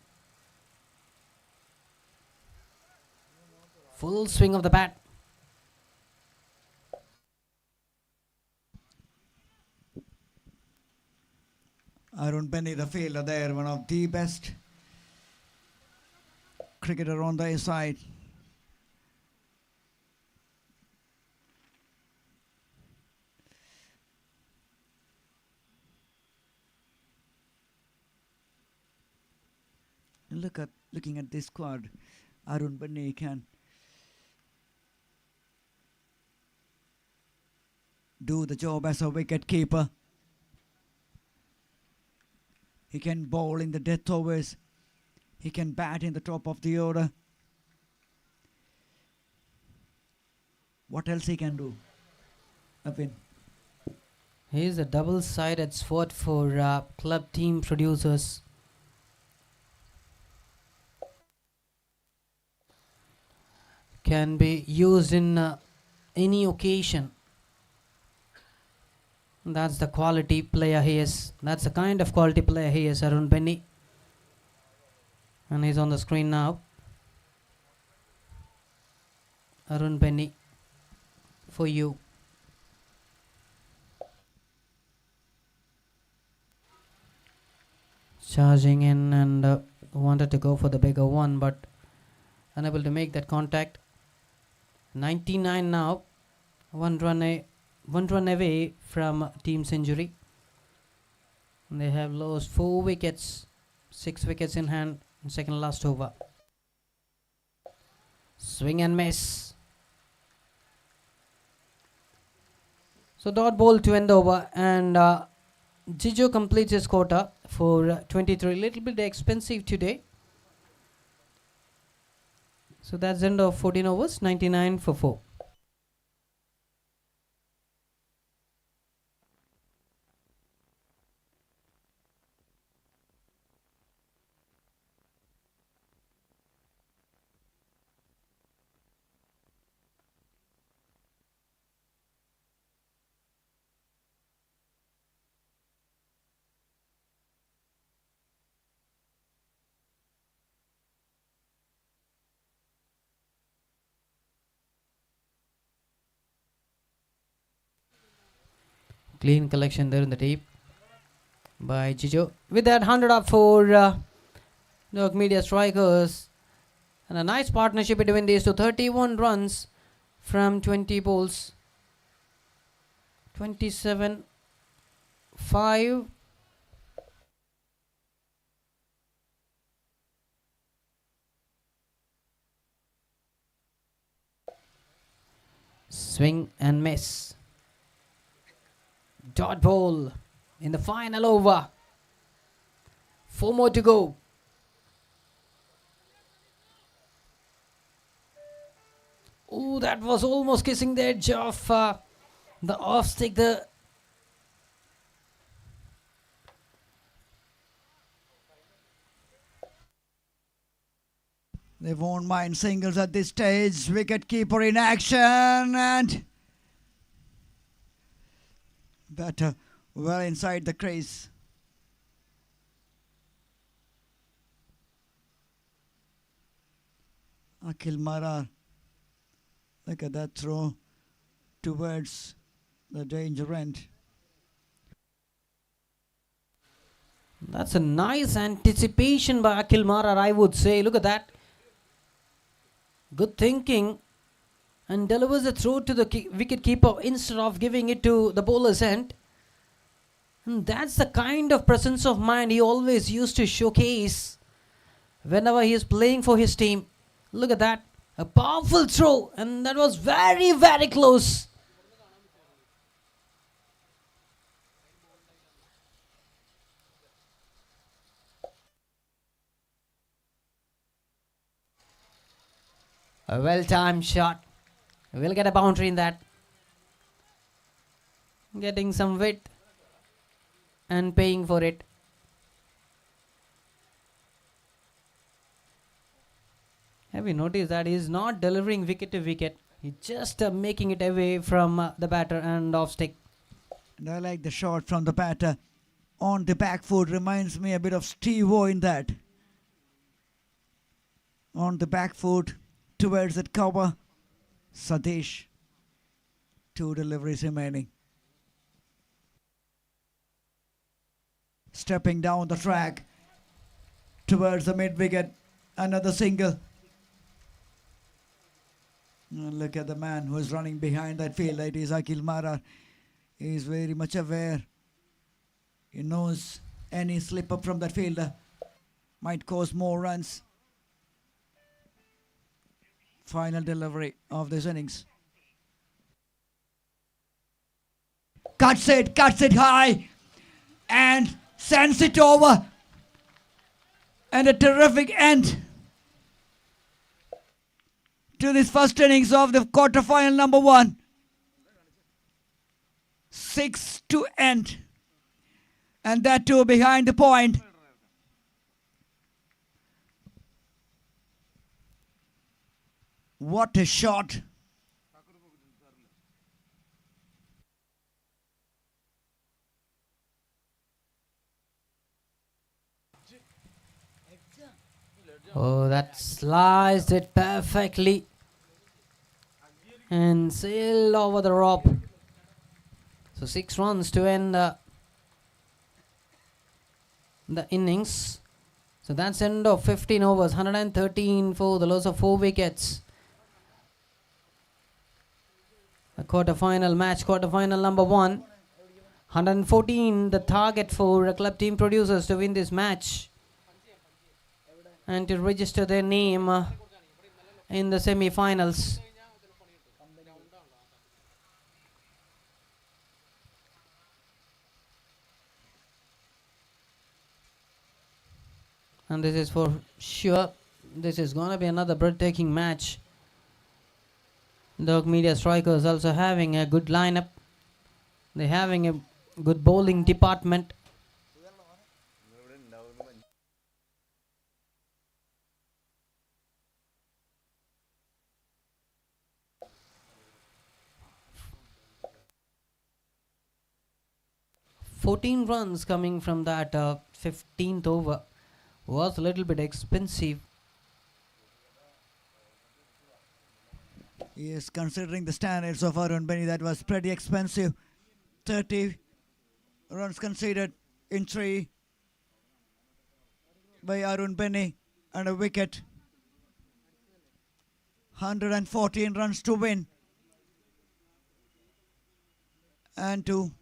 Full swing of the bat. Arun Benny, the fielder there, one of the best cricketer on the side. Looking at this squad, Arun Benny can do the job as a wicket keeper. He can bowl in the death overs. He can bat in the top of the order. What else he can do? Avin. He is a double-sided sword for club team producers. Can be used in any occasion. That's the quality player he is. That's the kind of quality player he is, Arun Benny. And he's on the screen now. Arun Benny, for you. Charging in and wanted to go for the bigger one, but unable to make that contact. 99 now. One run away from team's injury. They have lost 4 wickets, 6 wickets in hand in second last over. Swing and miss. So dot ball to end over, and Jijo completes his quota for 23. Little bit expensive today. So that's end of 14 overs, 99 for 4. Clean collection there in the deep by Jijo. With that, 100 up for New York Media Strikers. And a nice partnership between these two. 31 runs from 20 balls. 27, 5. Swing and miss. Dot ball in the final over. 4 more to go. Oh, that was almost kissing the edge of the off stick. They won't mind singles at this stage. Wicket keeper in action, and batter well inside the crease. Akhil Marar. Look at that throw towards the danger end. That's a nice anticipation by Akhil Marar, I would say. Look at that. Good thinking. And delivers a throw to the wicket keeper instead of giving it to the bowler's end. And that's the kind of presence of mind he always used to showcase whenever he is playing for his team. Look at that. A powerful throw, and that was very, very close. A well-timed shot. We'll get a boundary in that. Getting some width and paying for it. Have you noticed that he's not delivering wicket to wicket? He's just making it away from the batter and off stick. And I like the shot from the batter on the back foot. Reminds me a bit of Steve-O in that. On the back foot towards that cover. Satish. 2 deliveries remaining. Stepping down the track towards the mid wicket. Another single. And look at the man who is running behind that field. It is Akil Mara. He is very much aware. He knows any slip up from that fielder might cause more runs. Final delivery of this innings. Cuts it high and sends it over. And a terrific end to this first innings of the quarter-final number 1. 6 to end. And that too behind the point. What a shot. Oh, that sliced it perfectly and sailed over the rope. So 6 runs to end the innings. So that's end of 15 overs, 113 for the loss of 4 wickets. The quarter-final match, quarter-final number 1. 114 the target for club team producers to win this match and to register their name in the semi-finals. And this is for sure. This is going to be another breathtaking match. The media strikers also having a good lineup. They're having a good bowling department. "14 runs coming from that 15th over was a little bit expensive." Yes, considering the standards of Arun Benny, that was pretty expensive. 30 runs conceded in 3 by Arun Benny and a wicket. 114 runs to win. And to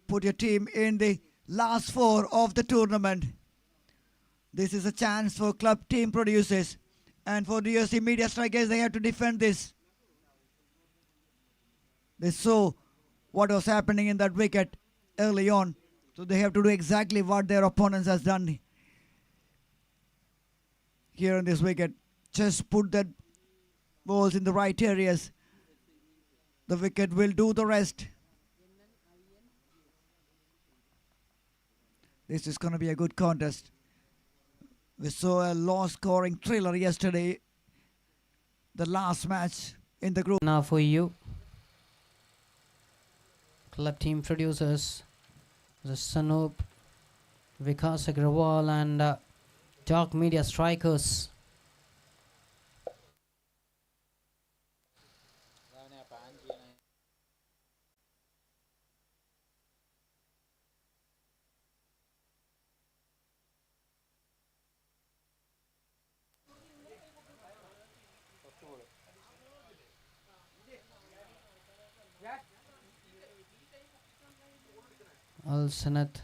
put your team in the last 4 of the tournament. This is a chance for club team producers. And for DSC media strikers, they have to defend this. They saw what was happening in that wicket early on. So they have to do exactly what their opponents has done here in this wicket. Just put that balls in the right areas. The wicket will do the rest. This is going to be a good contest. We saw a low-scoring thriller yesterday, the last match in the group. Now for you, club team producers, the Sanoop, Vikas Agrawal and Dark Media Strikers. Al Sanat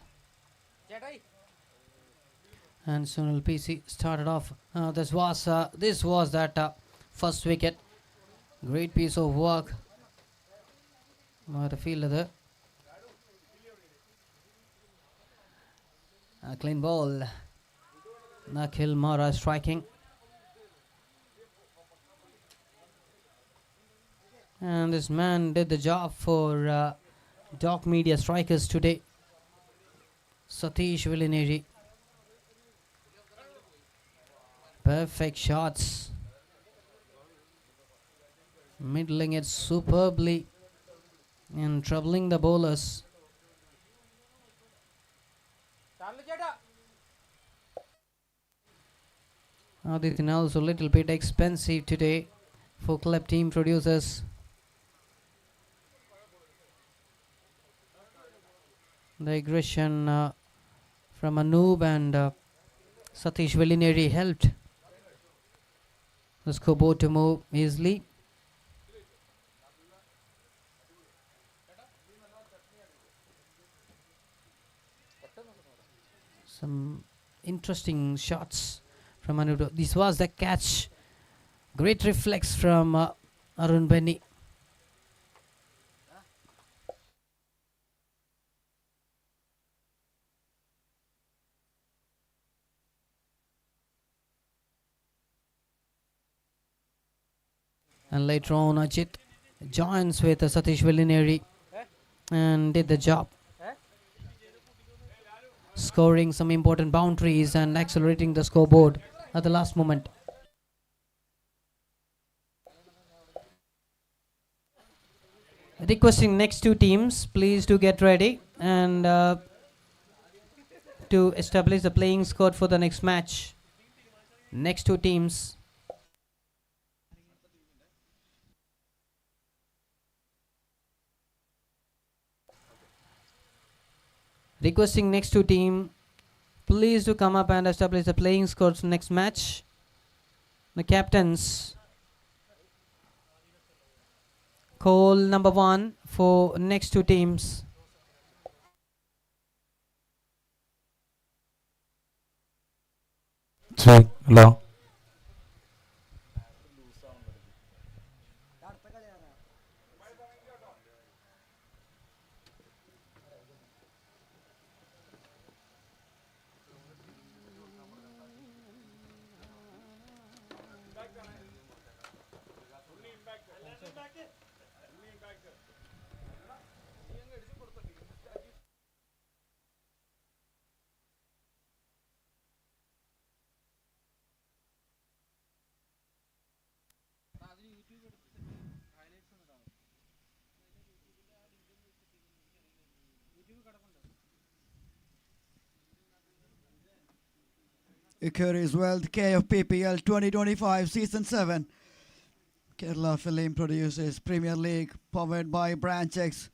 And Sunil PC started off. This was that first wicket. Great piece of work by the fielder there. A clean ball. Nakhil Mara striking. And this man did the job for Doc Media Strikers today. Satish Villineri. Perfect shots. Middling it superbly and troubling the bowlers. Adityan also a little bit expensive today for club team producers. The aggression from Anoop and Satish Villineri helped the scoreboard to move easily. Some interesting shots from Anoop. This was the catch. Great reflex from Arun Benny. And later on, Ajit joins with Satish Villineri and did the job. Scoring some important boundaries and accelerating the scoreboard at the last moment. Requesting next two teams, please do get ready and to establish the playing squad for the next match. Next two teams. Requesting next two team, please do come up and establish the playing squads next match. The captains. Call number 1 for next two teams. Check. Long. Equerries World KFPPL 2025 Season 7. Kerala Film produces Premier League powered by Branch X.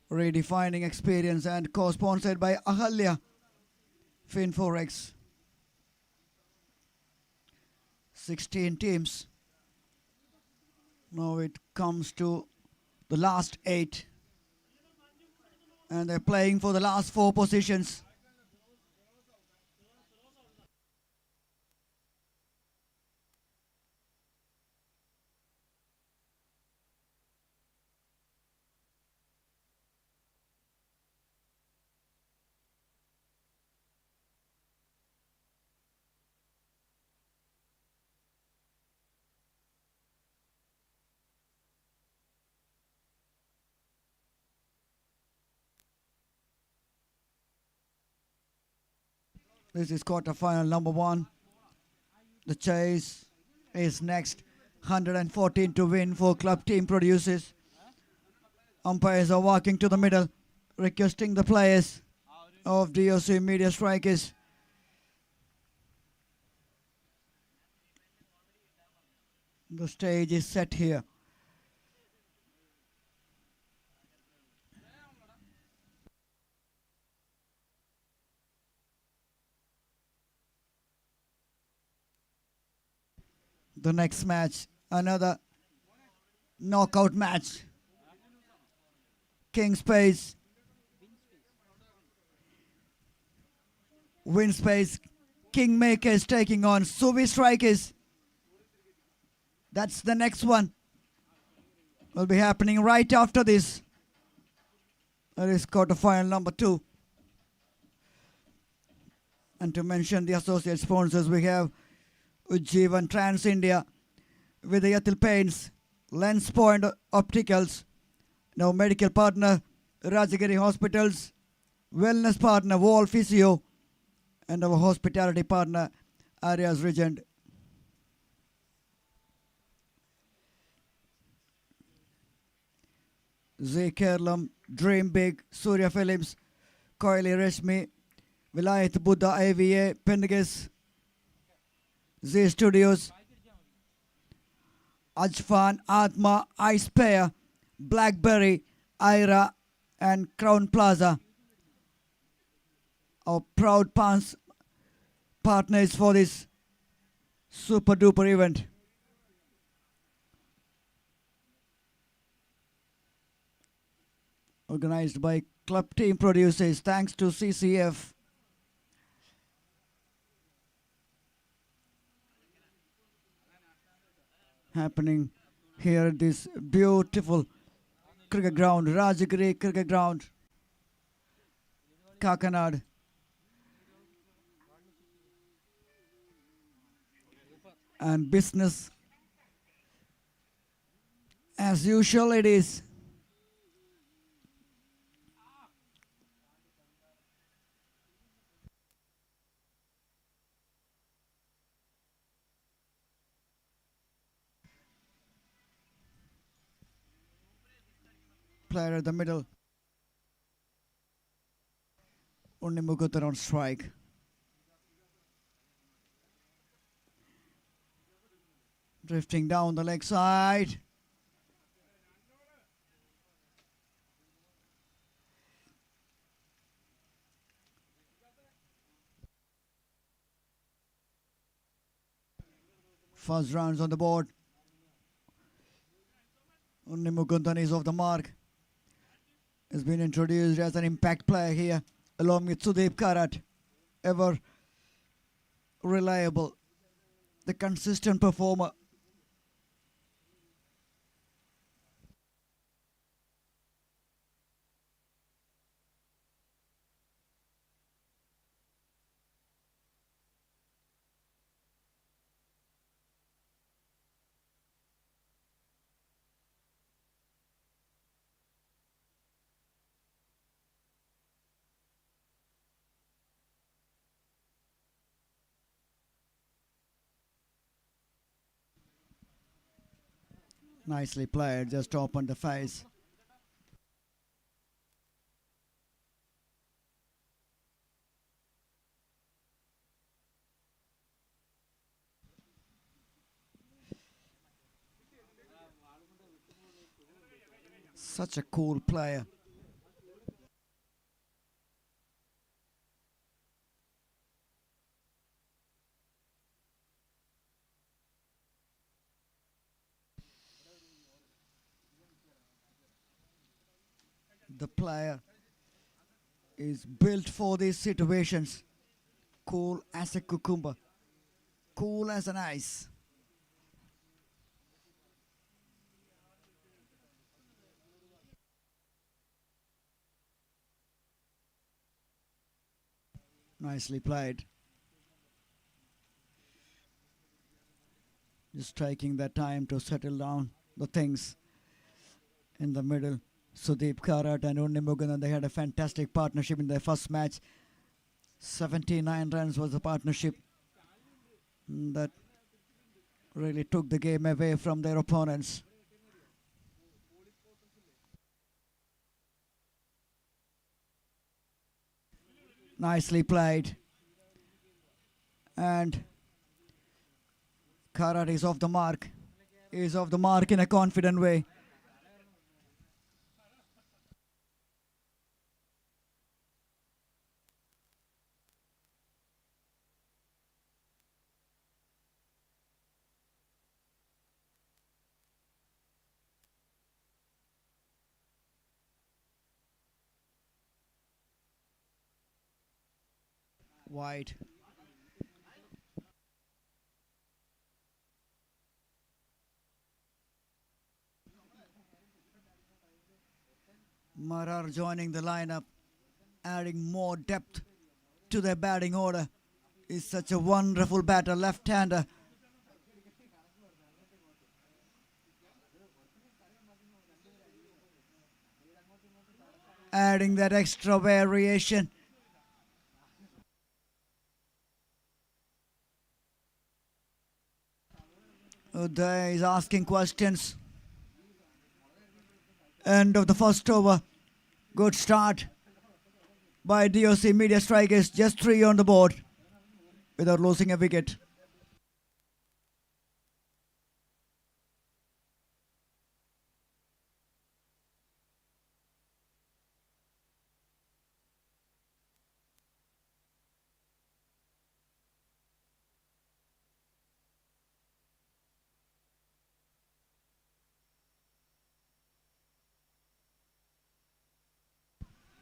Redefining experience and co-sponsored by Ahalya FinForex. 16 teams. Now it comes to the last 8. And they're playing for the last 4 positions. This is quarter-final number 1. The chase is next. 114 to win for club team producers. Umpires are walking to the middle, requesting the players of DOC Media Strikers. The stage is set here. The next match, another knockout match. King's Pace Win space. Kingmakers taking on Suvi Strikers. That's the next one. Will be happening right after this. That is quarterfinal number 2. And to mention the associate sponsors, we have Ujjivan Trans India, Vidayathil Paints, Lens Point Opticals, now medical partner Rajagiri Hospitals, wellness partner Wall Physio, and our hospitality partner Arias Regent. Z Kerlam, Dream Big, Surya Films, Koili Reshmi, Vilayat Buddha IVA, Pendigas, Z Studios, Ajfan, Atma, Ice Pair, Blackberry, Ira, and Crown Plaza. Our proud partners for this super duper event. Organized by Club Team Producers, thanks to CCF. Happening here at this beautiful cricket ground, Rajagiri Cricket Ground, Kakanad. And business as usual it is. Player at the middle. Unnimuguthar on strike. Drifting down the leg side. First rounds on the board. Unnimugunthan is off the mark. Has been introduced as an impact player here, along with Sudeep Karat. Ever reliable, the consistent performer. Nicely played, just opened the face. Such a cool player. The player is built for these situations. Cool as a cucumber. Cool as an ice. Nicely played. Just taking the time to settle down the things in the middle. Sudeep Karat and Unnimugunthan, they had a fantastic partnership in their first match. 79 runs was the partnership that really took the game away from their opponents. Nicely played. And Karat is off the mark. He is off the mark in a confident way. Wide. Marar joining the lineup, adding more depth to their batting order. Is such a wonderful batter, left-hander. Adding that extra variation. Uday is asking questions. End of the first over. Good start by DOC Media Strikers. Just 3 on the board without losing a wicket.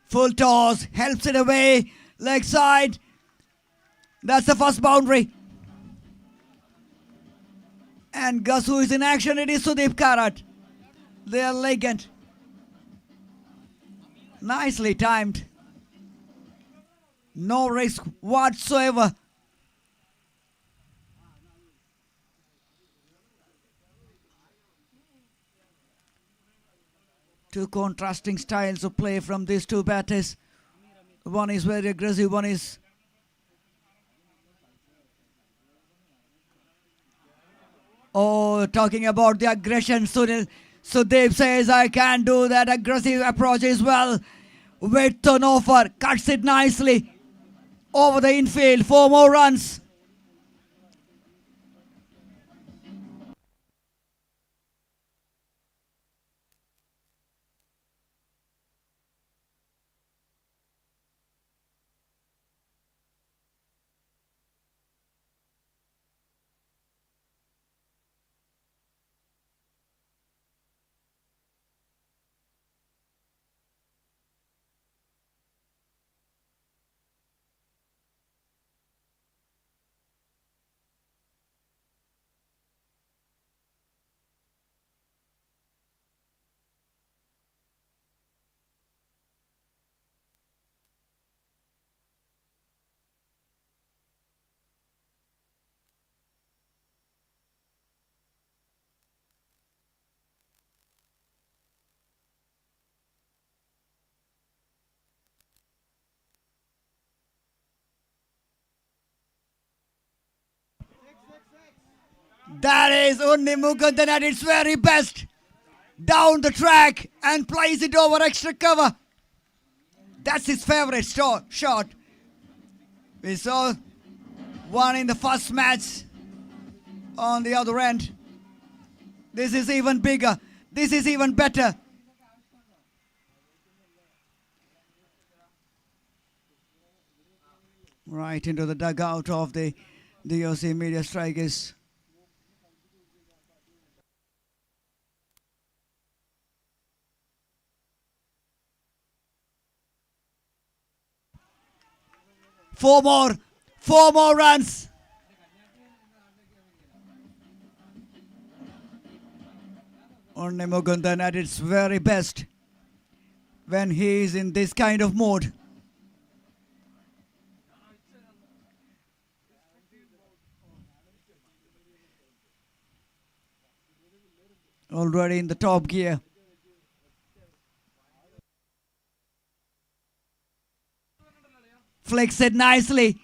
Full toss, helps it away, leg side. That's the first boundary. And guess who is in action? It is Sudeep Karat, their legend. Nicely timed. No risk whatsoever. Two contrasting styles of play from these two batters. One is very aggressive, one is talking about the aggression. Sudeep says, I can do that aggressive approach as well. With an offer, cuts it nicely over the infield. 4 more runs. That is Unni Mukundan at its very best. Down the track and plays it over extra cover. That's his favorite shot. We saw one in the first match on the other end. This is even bigger. This is even better. Right into the dugout of the DOC Media Strikers. Four more runs. Unni Mukundan at its very best when he is in this kind of mood. Already in the top gear. Flicks it nicely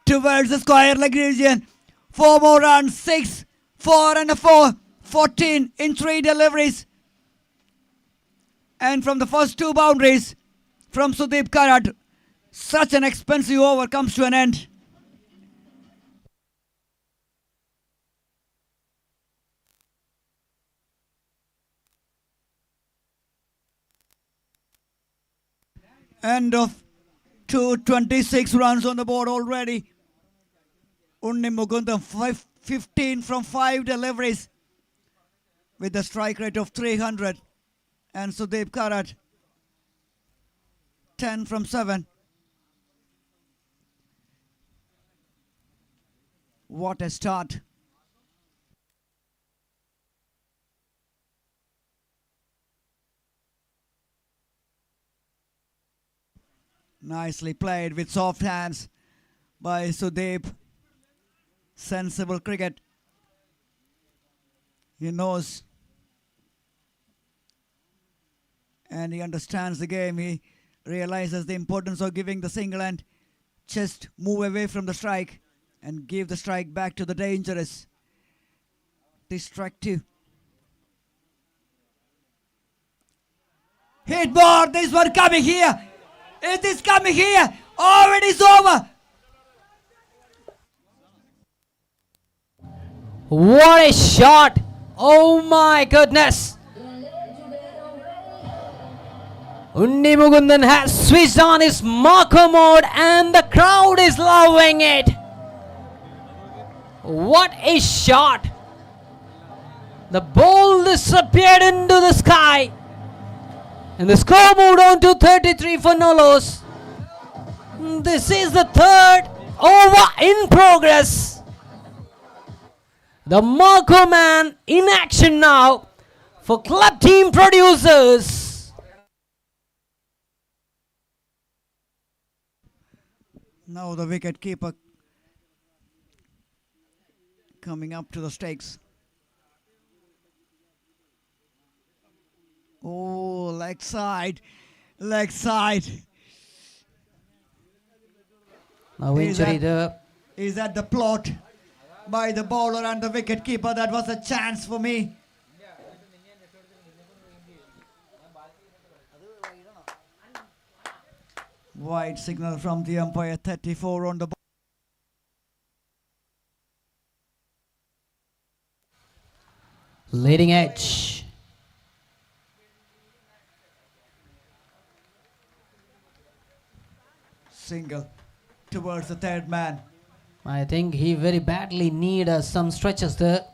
towards the square leg region. 4 more runs. 6, 4 and a 4. 14 in 3 deliveries. And from the first 2 boundaries from Sudeep Karat, such an expensive over comes to an end. End of 226 runs on the board already. Unni Mukundan 15 from 5 deliveries with a strike rate of 300. And Sudeep Karat 10 from 7. What a start. Nicely played with soft hands by Sudeep. Sensible cricket. He knows and he understands the game. He realizes the importance of giving the single and just move away from the strike and give the strike back to the dangerous, destructive. Hit more. This one coming here. It is coming here. Oh, it is over. What a shot! Oh my goodness! Unni Mukundan has switched on his Marco mode and the crowd is loving it. What a shot! The ball disappeared into the sky and the score moved on to 33 for no loss. This is the third over in progress. The Marco man in action now for club team producers. Now the wicket keeper coming up to the stakes. Oh, leg side, leg side. Now injury there. Is that the plot by the bowler and the wicket keeper? That was a chance for me. Wide signal from the umpire, 34 on the ball. Leading edge. Single towards the third man. I think he very badly need some stretches there.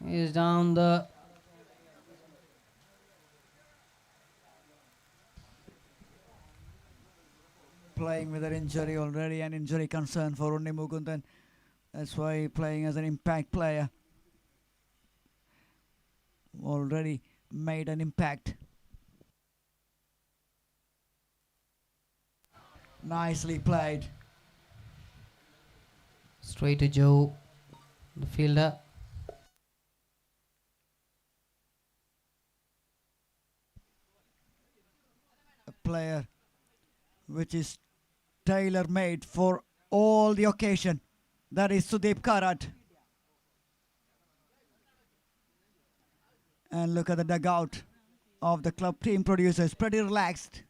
He's down the... Playing with an injury already, an injury concern for Unni Mukundan. That's why playing as an impact player. Already made an impact. Nicely played. Straight to Joe, the fielder. A player which is tailor-made for all the occasion. That is Sudeep Karat. And look at the dugout of the club team producers. Pretty relaxed.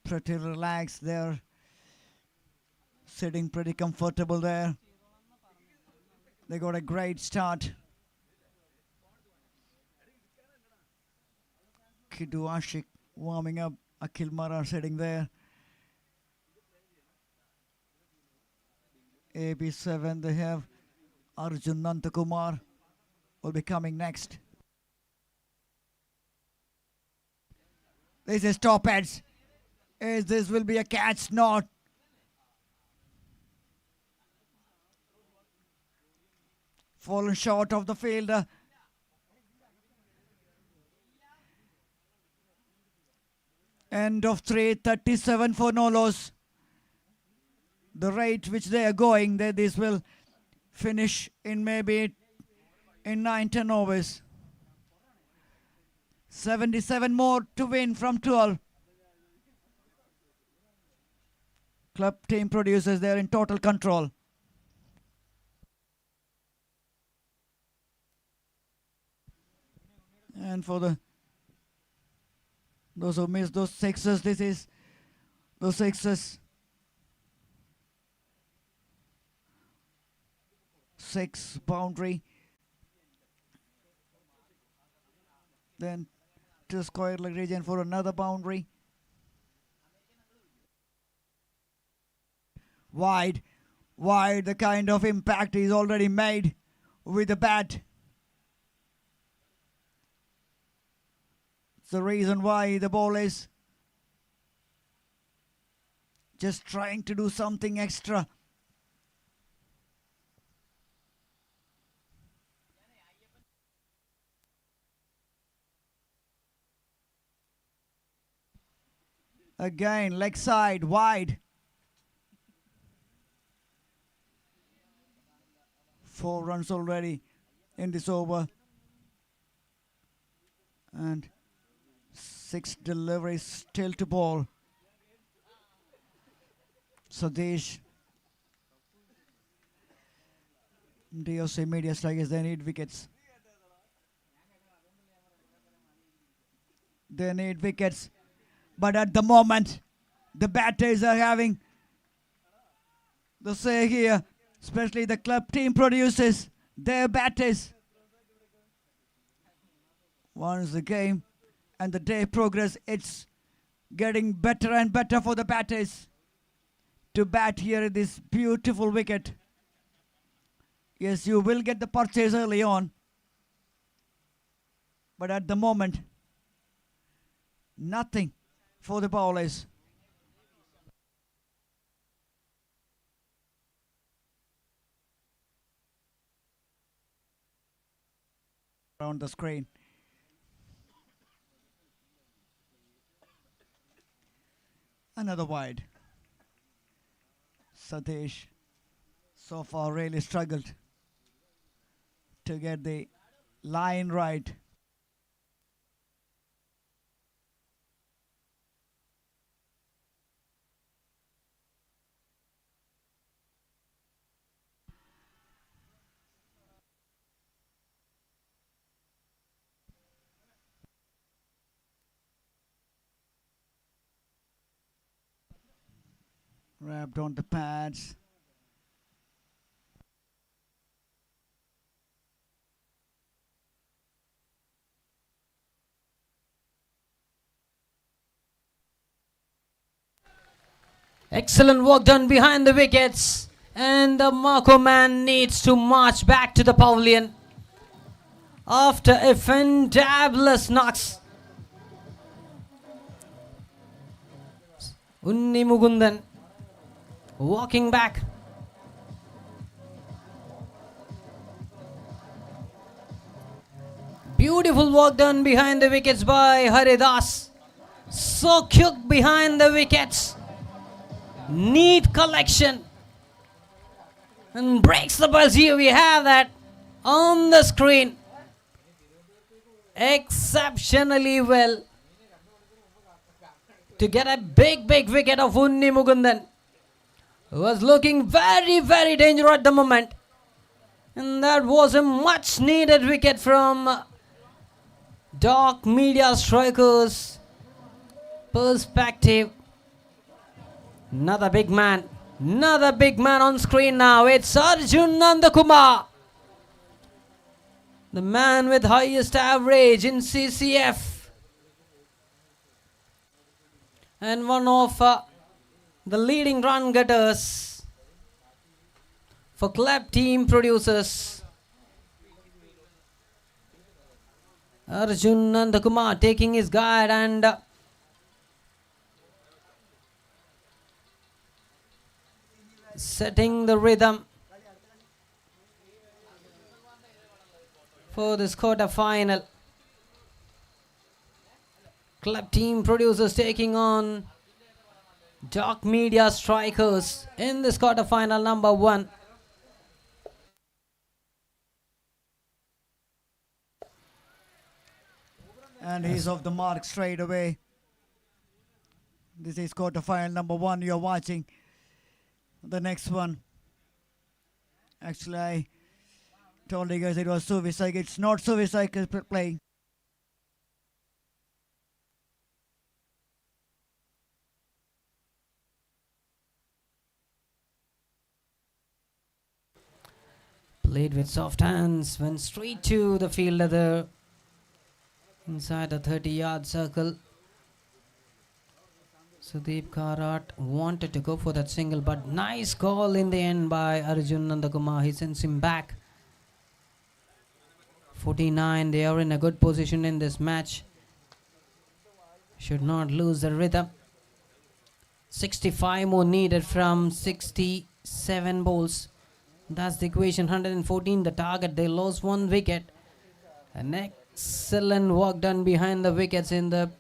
Pretty relaxed there. Sitting pretty comfortable there. They got a great start. Kidu Ashik warming up. Akhil Mara sitting there. AB7 they have Arjun Nantakumar will be coming next. This is top edge. Is this will be a catch? Not. Fallen short of the fielder. End of 3:37 for no loss. The rate which they are going, this will finish in maybe in 9-10 overs. 77 more to win from 12. Club team producers, they're in total control. And for those who missed those sixes, this is those sixes. 6 boundary. Then to square leg region for another boundary. Wide, the kind of impact is already made with the bat. It's the reason why the ball is just trying to do something extra. Again, leg side, wide. 4 runs already in this over. And 6 deliveries still to ball. Satish. DOC media strikers, they need wickets. They need wickets. But at the moment, the batters are having the say here, especially the club team produces their batters. Once the game and the day progress, it's getting better and better for the batters to bat here at this beautiful wicket. Yes, you will get the purchase early on, but at the moment, nothing for the bowlers. On the screen. Another wide. Satish so far really struggled to get the line right. Wrapped on the pads. Excellent work done behind the wickets. And the Marco man needs to march back to the pavilion after a fantabulous knocks. Unni Mugundan walking back. Beautiful work done behind the wickets by Haridas. So quick behind the wickets. Neat collection. And breaks the buzz. Here we have that on the screen. Exceptionally well. To get a big wicket of Unni Mugundan. Was looking very dangerous at the moment. And that was a much needed wicket from Dark Media Strikers perspective. Another big man on screen now. It's Arjun Nandakumar, the man with highest average in CCF and one of the leading run getters for club team producers. Arjun Nandakumar taking his guide and setting the rhythm for this quarter final. Club team producers taking on Dark Media Strikers in this quarter final number 1. And he's off the mark straight away. This is quarter final number 1 you're watching. The next one. Actually, I told you guys it was Suvisai. It's not Suvisai playing. Played with soft hands, went straight to the fielder there inside the 30-yard circle. Sudeep Karat wanted to go for that single, but nice call in the end by Arjun Nandakumar. He sends him back. 49, they are in a good position in this match. Should not lose the rhythm. 65 more needed from 67 balls. That's the equation. 114 the target. They lost 1 wicket. An excellent work done behind the wickets in the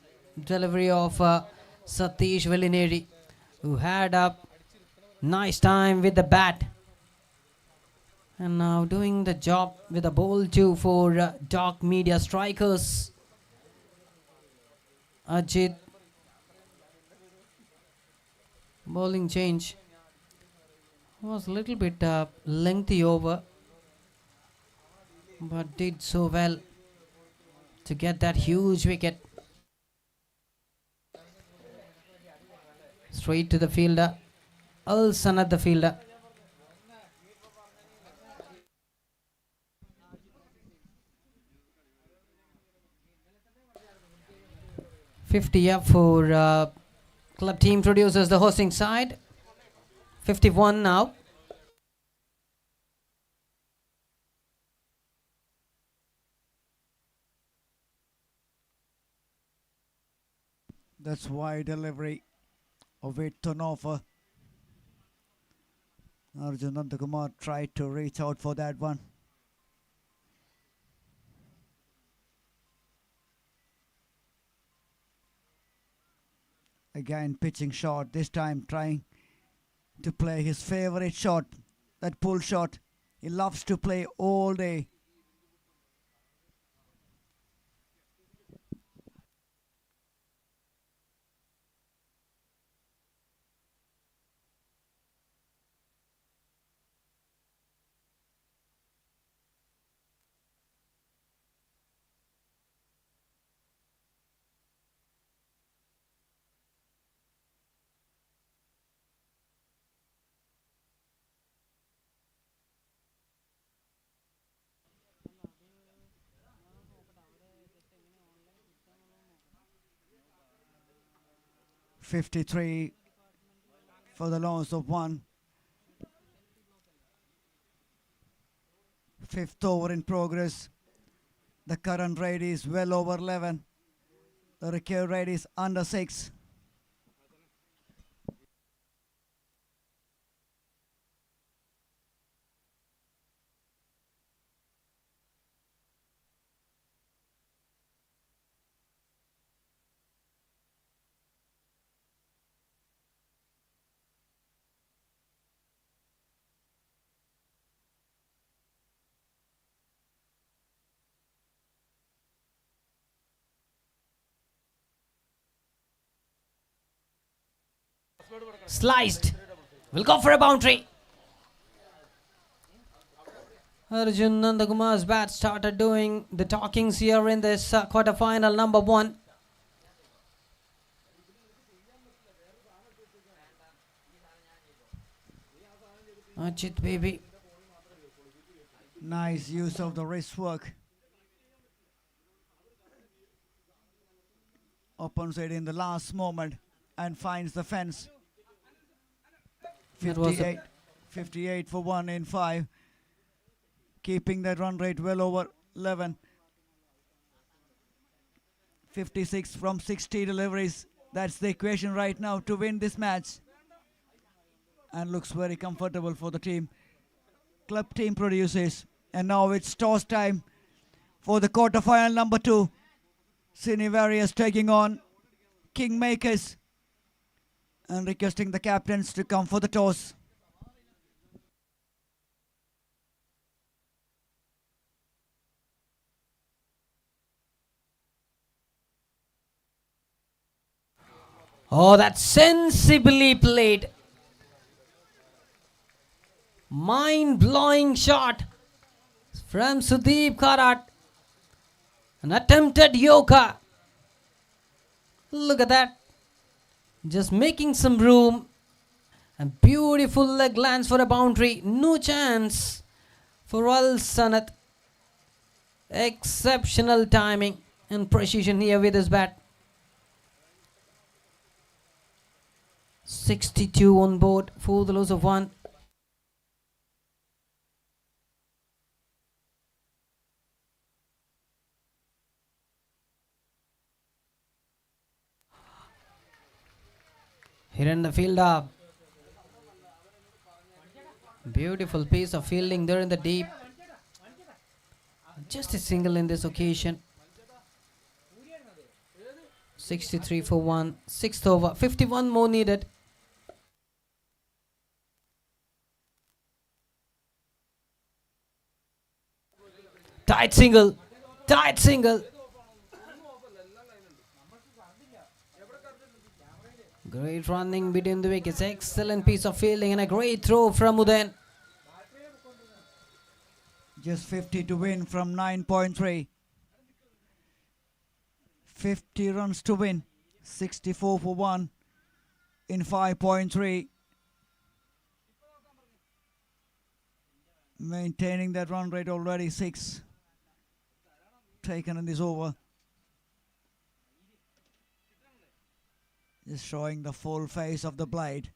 delivery of Satish Villineri, who had a nice time with the bat. And now doing the job with a ball too for Dark Media Strikers. Ajit. Bowling change was a little bit lengthy over, but did so well to get that huge wicket. Straight to the fielder. Al Sanad the fielder. $50 up for club team producers, the hosting side. 51 now. That's wide delivery of it turnover. Arjun Nandakumar tried to reach out for that one. Again pitching shot, this time trying to play his favorite shot, that pull shot. He loves to play all day. $53 for the loss of 1. 5th over in progress. The current rate is well over 11. The recovery rate is under 6. Sliced. Will go for a boundary. Arjun Nandakumar's bat started doing the talkings here in this quarterfinal number 1. Ajit baby. Nice use of the wrist work. Opens it in the last moment and finds the fence. That was 58 for 1 in 5. Keeping that run rate well over 11. 56 from 60 deliveries. That's the equation right now to win this match. And looks very comfortable for the team. Club team produces. And now it's toss time for the quarterfinal number 2. Cinevarius taking on Kingmakers. And requesting the captains to come for the toss. Oh, that's sensibly played. Mind-blowing shot from Sudeep Karat. An attempted yoga. Look at that. Just making some room. And beautiful leg lands for a boundary. No chance for Al Sanat. Exceptional timing and precision here with his bat. 62 on board for the loss of 1. in the fielder. Beautiful piece of fielding there in the deep. Just a single in this occasion. 63 for 1. Sixth over. 51 more needed. Tight single. Tight single. Great running between the wickets. Excellent piece of fielding and a great throw from Udain. Just 50 to win from 9.3. 50 runs to win. 64 for 1 in 5.3. Maintaining that run rate already. 6 taken in this over. Just showing the full face of the blade.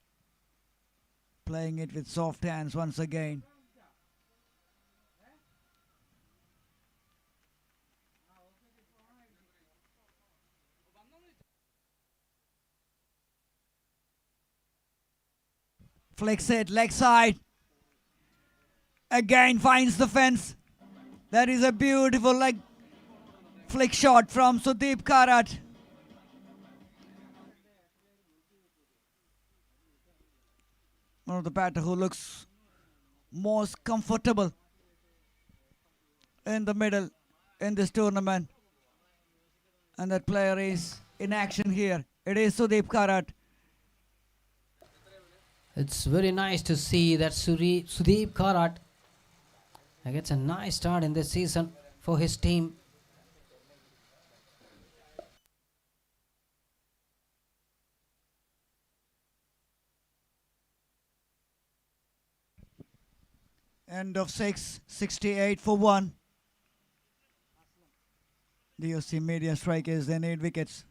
Playing it with soft hands once again. Flicks it, leg side. Again finds the fence. That is a beautiful leg flick shot from Sudeep Karat. One of the batter who looks most comfortable in the middle in this tournament. And that player is in action here. It is Sudeep Karat. It's very nice to see that Sudeep Karat gets a nice start in this season for his team. End of 6, 68 for 1. The OC medium strikers, they need wickets.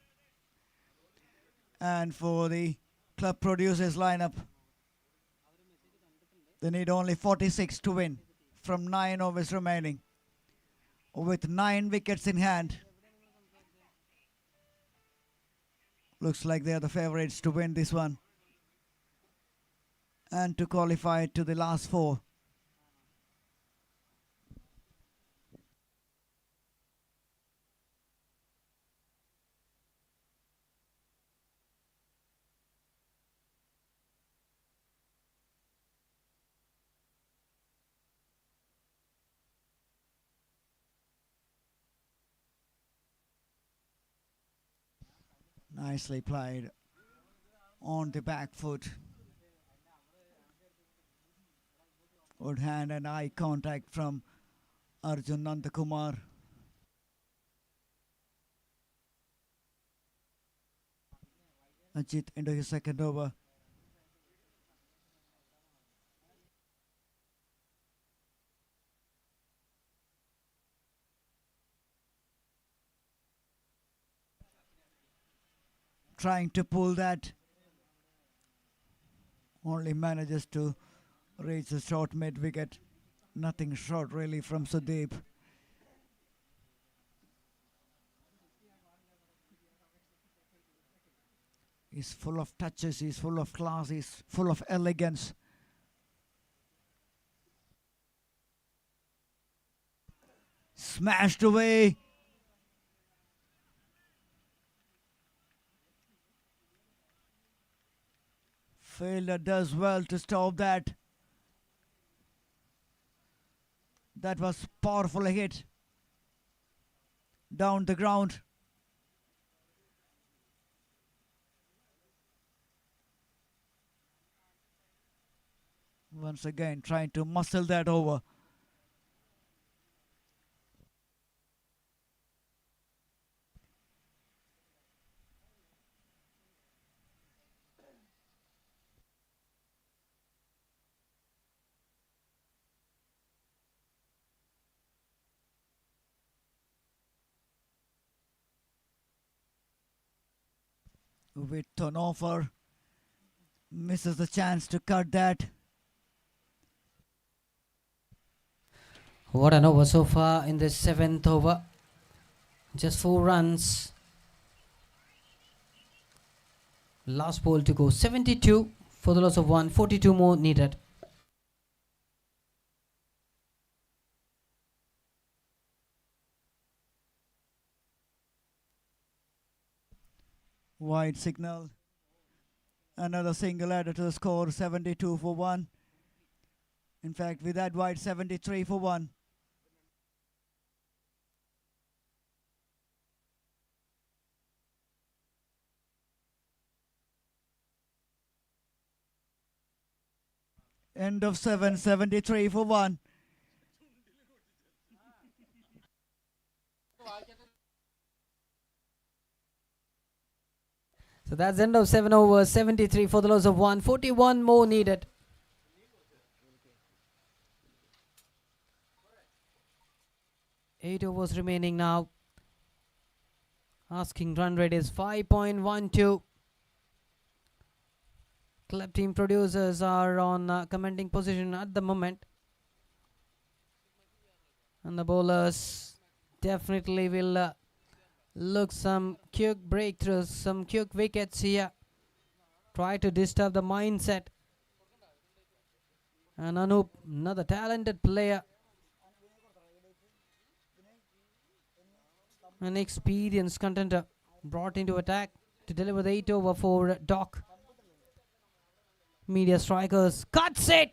And for the club producers lineup, they need only 46 to win from 9 overs remaining. With 9 wickets in hand, looks like they are the favorites to win this one and to qualify to the last 4. Nicely played on the back foot. Good hand and eye contact from Arjun Nandakumar. Ajit into his second over. Trying to pull that. Only manages to reach the short mid wicket. Nothing short really from Sudeep. He's full of touches, he's full of class, he's full of elegance. Smashed away. Fielder does well to stop that. That was powerful hit. Down the ground. Once again trying to muscle that over. With turnover, misses the chance to cut that. What an over so far in this 7th over. Just 4 runs. Last ball to go. 72 for the loss of 1. 42 more needed. Wide signal. Another single added to the score, 72 for 1. In fact, with that wide, 73 for 1. End of 7, 73 for 1. So that's end of 7 overs. 73 for the loss of 1. 41 more needed. Eight overs remaining now. Asking run rate is 5.12. Club team producers are on commenting position at the moment. And the bowlers definitely will look some quick breakthroughs, some quick wickets here. Try to disturb the mindset. And Anup, another talented player. An experienced contender brought into attack to deliver the 8 over for Doc. Media strikers cuts it.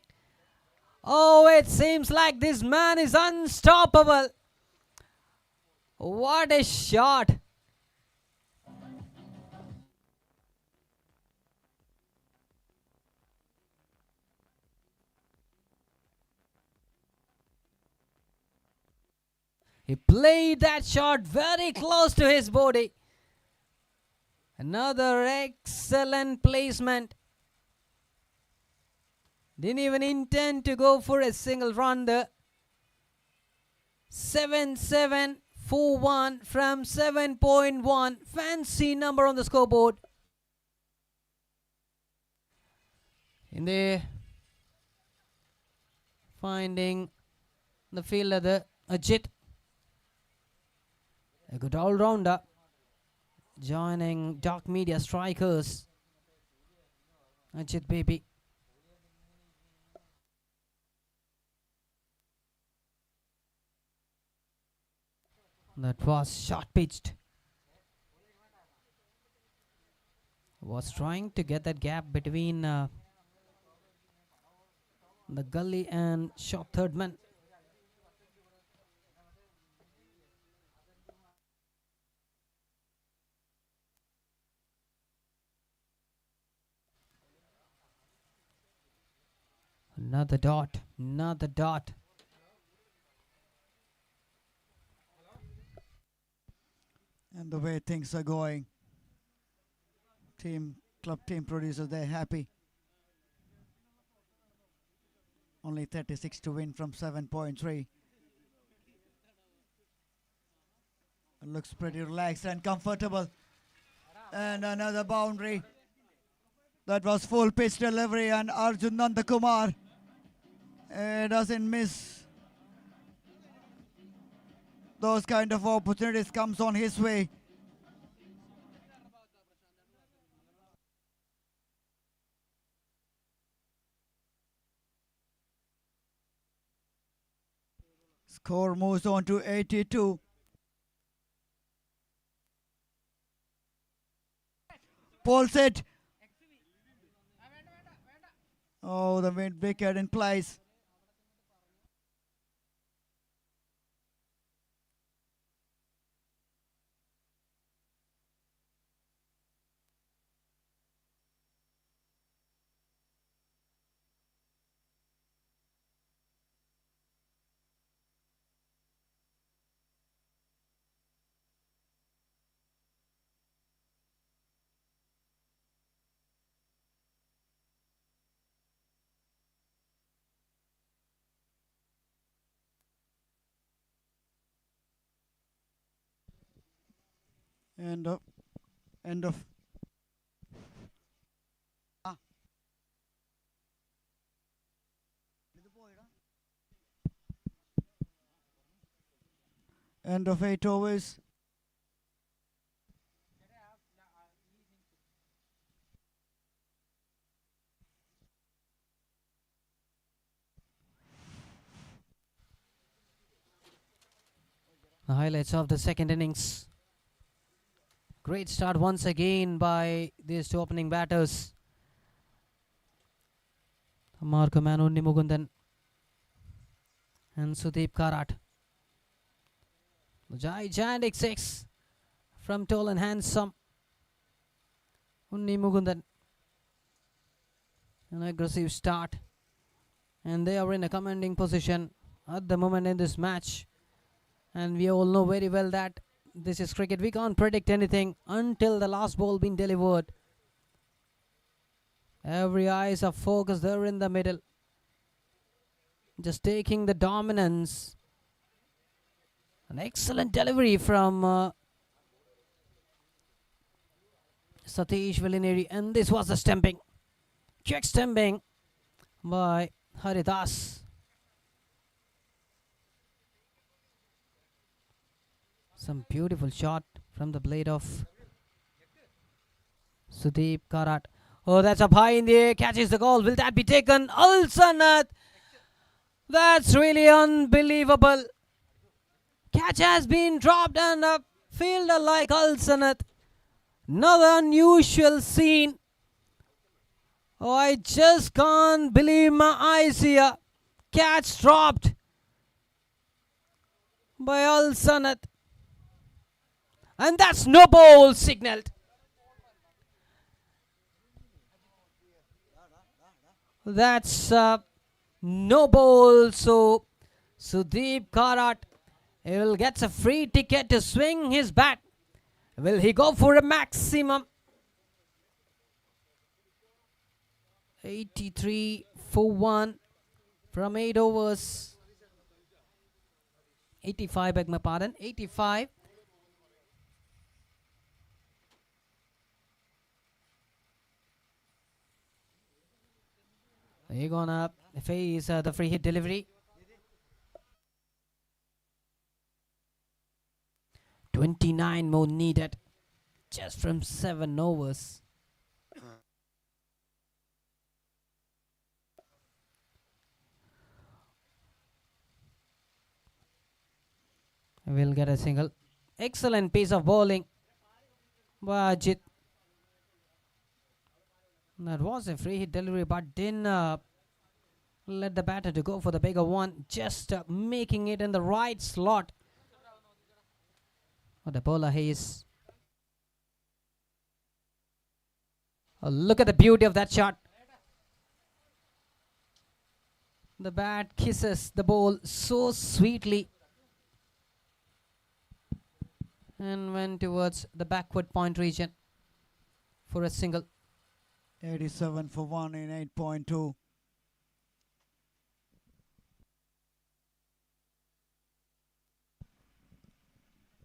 Oh, it seems like this man is unstoppable. What a shot. He played that shot very close to his body. Another excellent placement. Didn't even intend to go for a single run there. 7-7-4-1 from 7.1. Fancy number on the scoreboard. In there, finding the fielder there, Ajit. A good all-rounder. Joining Dark Media strikers. Ajit baby. That was short pitched. Was trying to get that gap between the gully and short third man. Another dot, another dot. And the way things are going, club team producers, they're happy. Only 36 to win from 7.3. It looks pretty relaxed and comfortable. And another boundary. That was full pitch delivery, and Arjun Nandakumar doesn't miss those kind of opportunities comes on his way. Score moves on to 82. Pulls it. Oh, the mid wicket in place. End of. End of 8 overs. The highlights of the second innings. Great start once again by these two opening batters. Markaman Unni Mugundan and Sudeep Karat. Gigantic six from tall and handsome Unni Mugundan. An aggressive start, and they are in a commanding position at the moment in this match. And we all know very well that this is cricket. We can't predict anything until the last ball being delivered. Every eyes are focused there in the middle, just taking the dominance. An excellent delivery from Satish Villineri, and this was the stumping. Quick stumping by Haridas. Some beautiful shot from the blade of Sudeep Karat. Oh, that's up high in the air, catches the goal. Will that be taken? Al-Sanat. That's really unbelievable. Catch has been dropped, and a fielder like Al-Sanat. Another unusual scene. Oh, I just can't believe my eyes here. Catch dropped by Al-Sanat. And that's no ball signaled. That's no ball. So Sudeep Karat will get a free ticket to swing his bat. Will he go for a maximum? 83 for 1 from 8 overs. 85, beg my pardon. 85. He's gonna face the free hit delivery. 29 more needed just from 7 overs. We'll get a single. Excellent piece of bowling by Ajit. That was a free hit delivery, but didn't let the batter to go for the bigger one. Just making it in the right slot. Oh, the bowler Hayes. Oh, look at the beauty of that shot. The bat kisses the ball so sweetly and went towards the backward point region for a single. 87 for 1 in 8.2.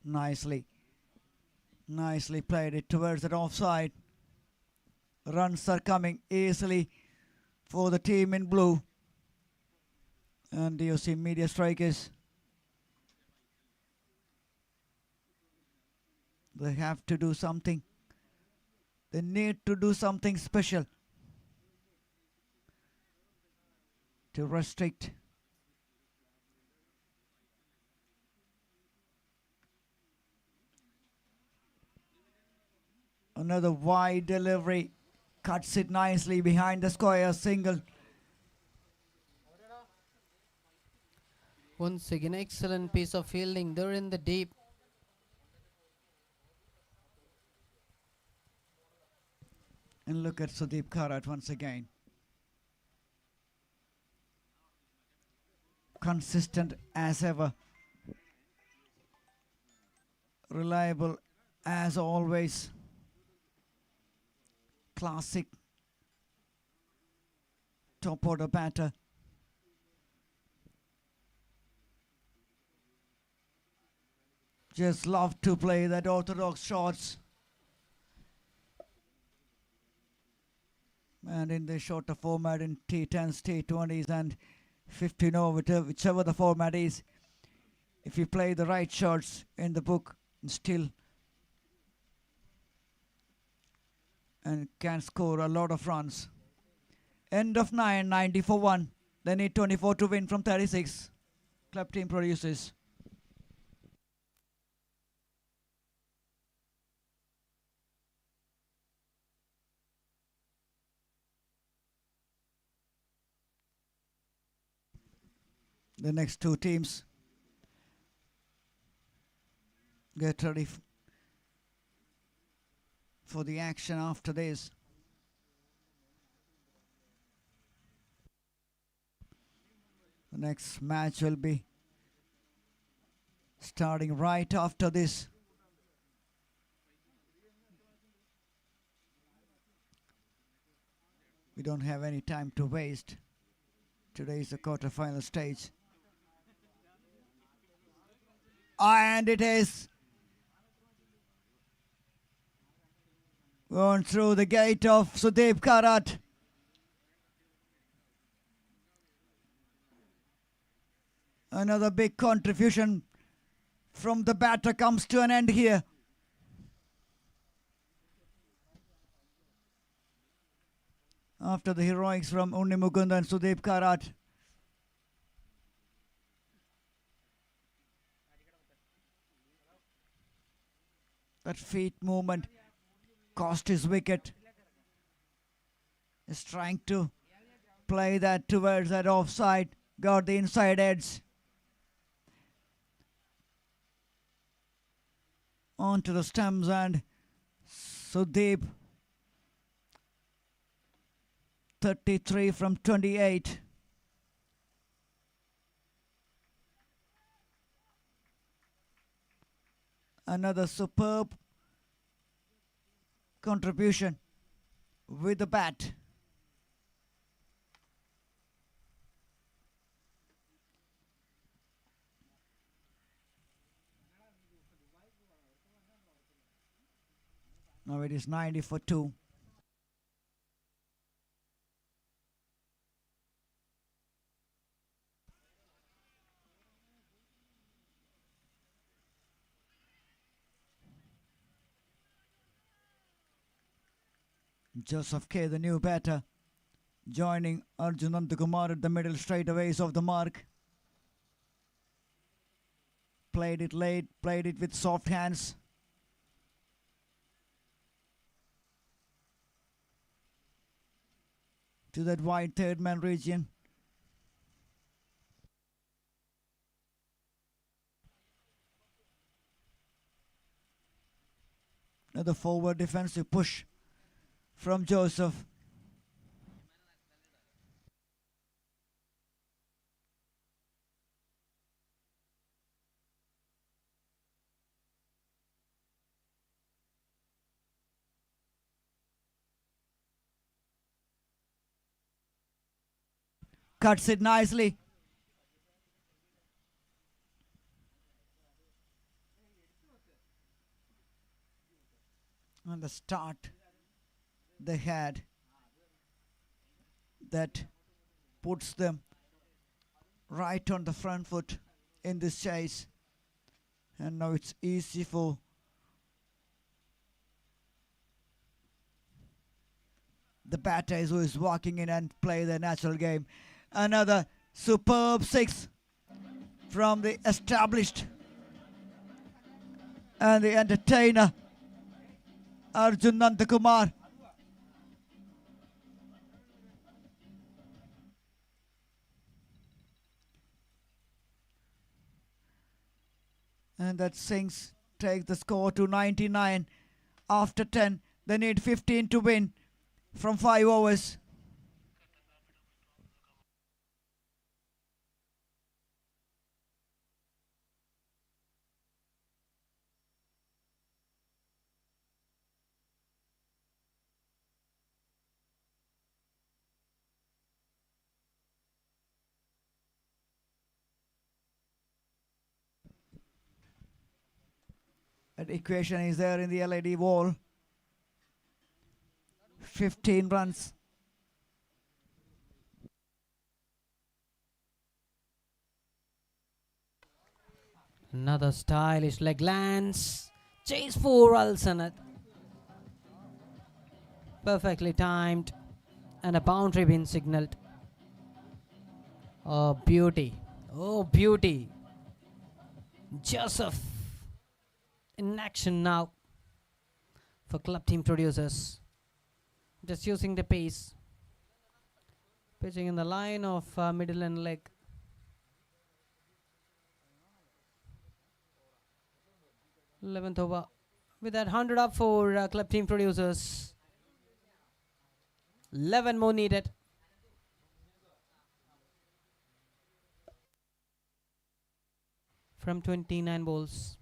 Nicely played it towards the offside. Runs are coming easily for the team in blue. And you see media strikers. They have to do something. They need to do something special to restrict. Another wide delivery. Cuts it nicely behind the square. Single. Once again, excellent piece of fielding there in the deep. And look at Sudeep Karat once again. Consistent as ever. Reliable as always. Classic top order batter. Just love to play that orthodox shots. And in the shorter format, in T10s, T20s and 15 over, whichever the format is, if you play the right shots in the book, still and can score a lot of runs. End of 9, 90 for 1. They need 24 to win from 36. Club team produces. The next two teams get ready for the action after this. The next match will be starting right after this. We don't have any time to waste. Today is the quarter-final stage. And it is gone through the gate of Sudeep Karat. Another big contribution from the batter comes to an end here. After the heroics from Unni Mukunda and Sudeep Karat. That feet movement cost his wicket. He's trying to play that towards that offside. Got the inside edge. Onto the stumps and Sudeep 33 from 28. Another superb contribution with the bat. Now it is 90 for 2. Joseph K, the new batter, joining Arjun Nandakumar at the middle straightaways of the mark. Played it late, played it with soft hands. To that wide third man region. Another forward defensive push from Joseph. Cuts it nicely. On the start they had that puts them right on the front foot in this chase, and now it's easy for the batters who is walking in and play their natural game. Another superb 6 from the established and the entertainer Arjun Nandakumar. And that Singhs takes the score to 99 after 10. They need 15 to win from 5 overs. That equation is there in the LED wall. 15 runs. Another stylish leg lance. Chase 4 runs on it. Perfectly timed. And a boundary being signaled. Oh, beauty. Oh, beauty. Joseph in action now for club team producers. Just using the pace. Pitching in the line of middle and leg. 11th over. With that 100 up for club team producers. 11 more needed. From 29 balls.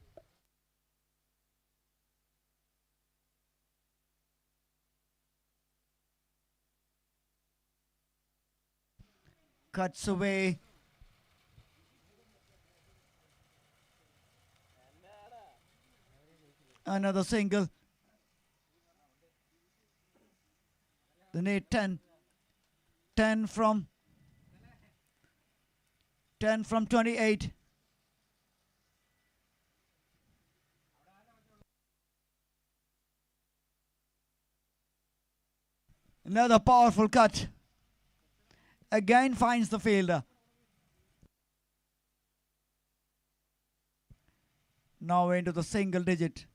Cuts away. Another single. They need 10. 10 from 28. Another powerful cut. Again finds the fielder. Now into the single digit.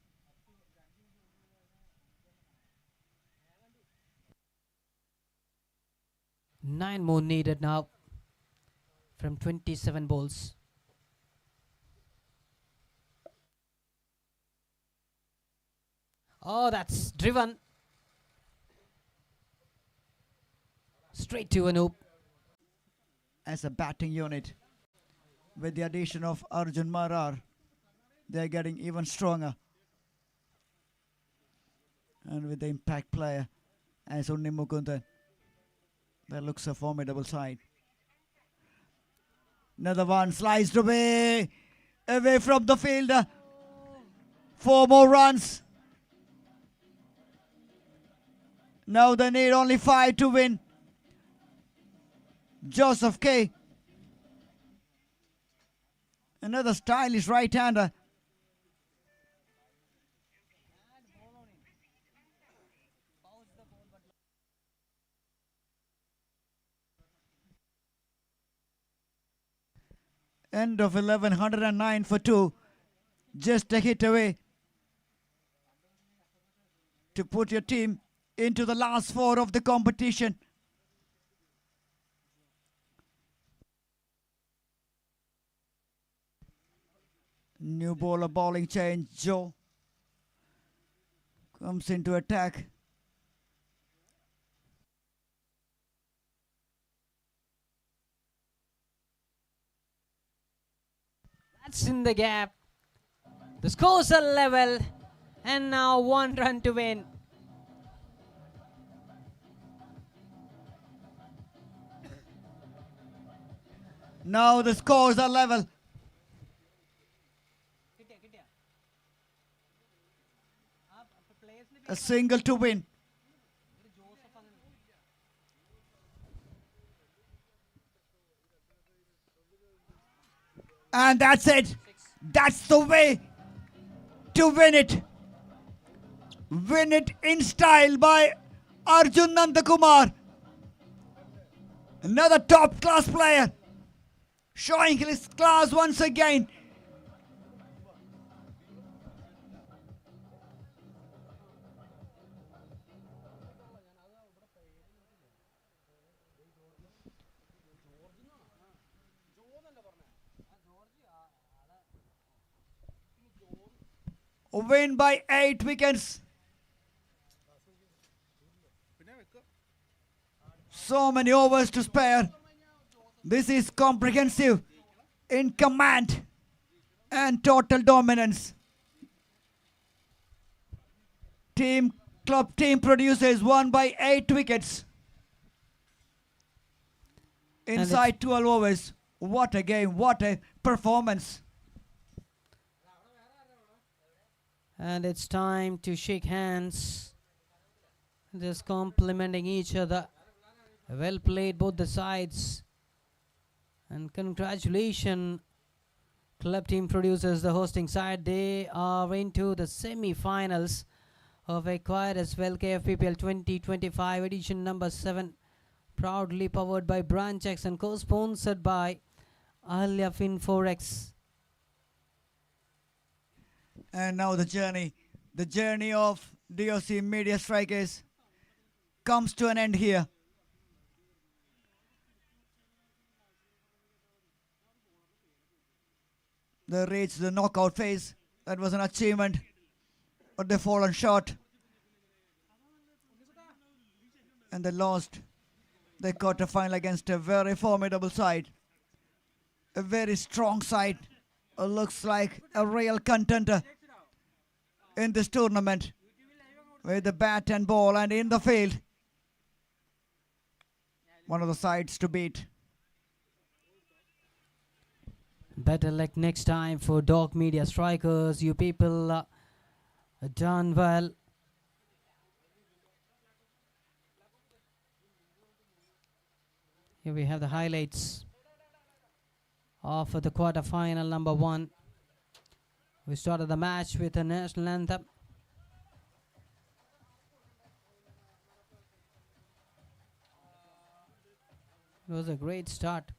Nine more needed now. From 27 balls. Oh, that's driven. Straight to an oop. As a batting unit, with the addition of Arjun Marar, they're getting even stronger. And with the impact player as Unni Mukundan, that looks a formidable side. Another one sliced away from the fielder. 4 more runs. Now they need only 5 to win. Joseph K. Another stylish right-hander. End of 11, 109 for 2. Just a hit away to put your team into the last 4 of the competition. New bowler bowling change. Joe comes into attack. That's in the gap. The scores are level. And now 1 run to win. Now the scores are level. A single to win. And that's it. That's the way to win it. Win it in style by Arjun Nandakumar. Another top class player. Showing his class once again. A win by 8 wickets. So many overs to spare. This is comprehensive in command and total dominance. Club team producers won by 8 wickets. Inside 12 overs. What a game, what a performance. And it's time to shake hands. Just complimenting each other. Well played both the sides. And congratulations, club team producers, the hosting side. They are into the semi-finals of Acquired as well KFPPL 2025 edition number 7. Proudly powered by Branch X and co-sponsored by Alia Finforex. And now the journey of DOC Media Strikers comes to an end here. They reach the knockout phase That was an achievement, but they fallen short. And they lost the quarterfinal against a very formidable side. A very strong side. Looks like a real contender in this tournament. With the bat and ball and in the field. One of the sides to beat. Better luck next time for Dog Media Strikers. You people done well. Here we have the highlights of the quarter-final number 1. We started the match with a national anthem. It was a great start.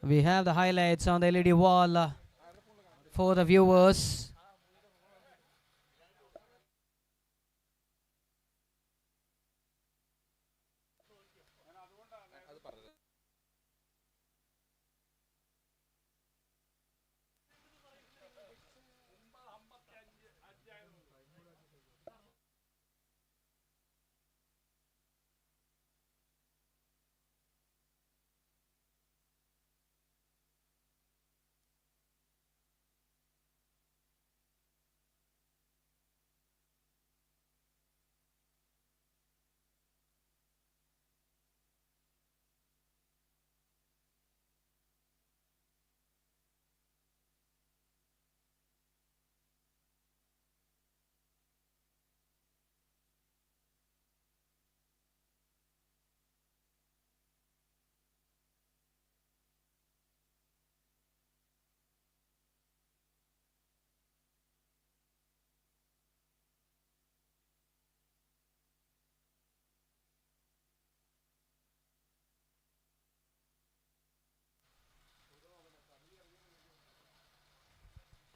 We have the highlights on the LED wall for the viewers.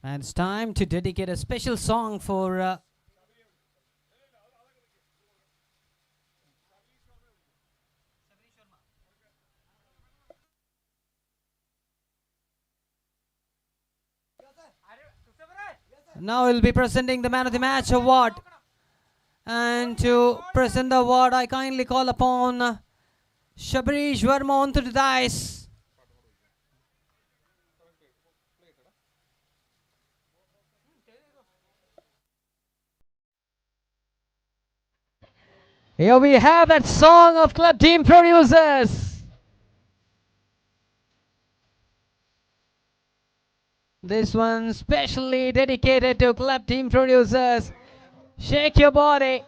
And it's time to dedicate a special song for now we'll be presenting the Man of the Match award. And to present the award, I kindly call upon Shabarish Verma onto the dice. Here we have that song of club team producers. This one specially dedicated to club team producers. Shake your body.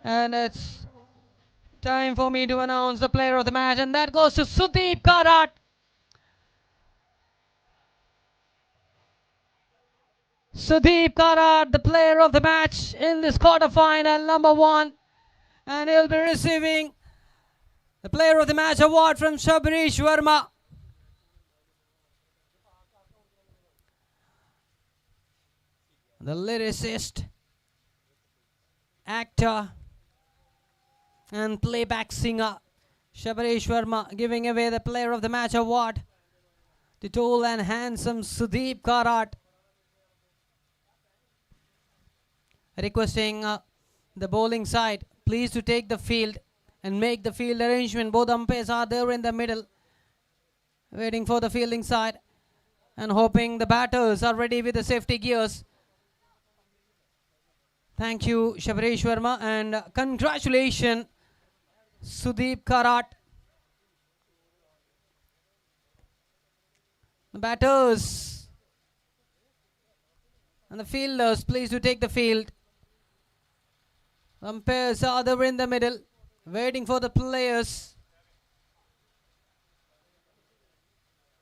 And it's time for me to announce the player of the match, and that goes to Sudeep Karat. Sudeep Karat, the player of the match in this quarterfinal number 1. And he'll be receiving the player of the match award from Shabarish Verma. The lyricist, actor, and playback singer Shabarish Verma giving away the player of the match award to tall and handsome Sudeep Karat. Requesting the bowling side please to take the field and make the field arrangement. Both umpires are there in the middle, waiting for the fielding side and hoping the batters are ready with the safety gears. Thank you, Shabaresh Verma, and congratulations, Sudeep Karat. The batters and the fielders, please to take the field. Umpires are there in the middle, waiting for the players.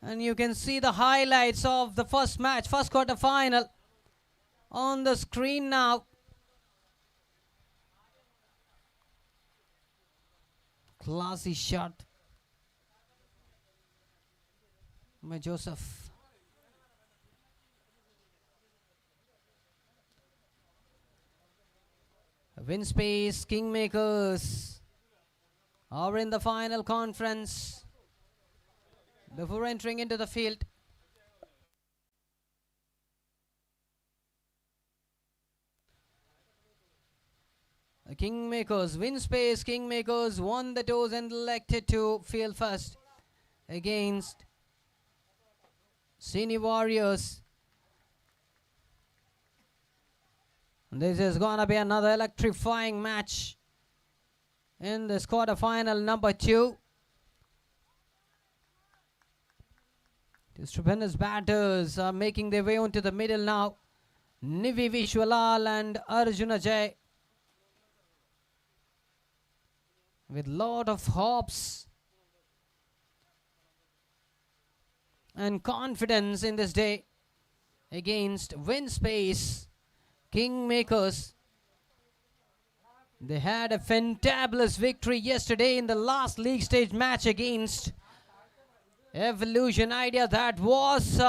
And you can see the highlights of the first match, first quarter final, on the screen now. Classy shot by Joseph. Win Space Kingmakers are in the final conference before entering into the field. The Kingmakers, Win Space Kingmakers, won the toss and elected to field first against Senior Warriors. This is going to be another electrifying match in this quarterfinal number 2. The stupendous batters are making their way onto the middle now. Nivi Vishwalal and Arjuna Jay, with lot of hopes and confidence in this day against Win Space Kingmakers. They had a fantabulous victory yesterday in the last league stage match against Evolution Idea. That was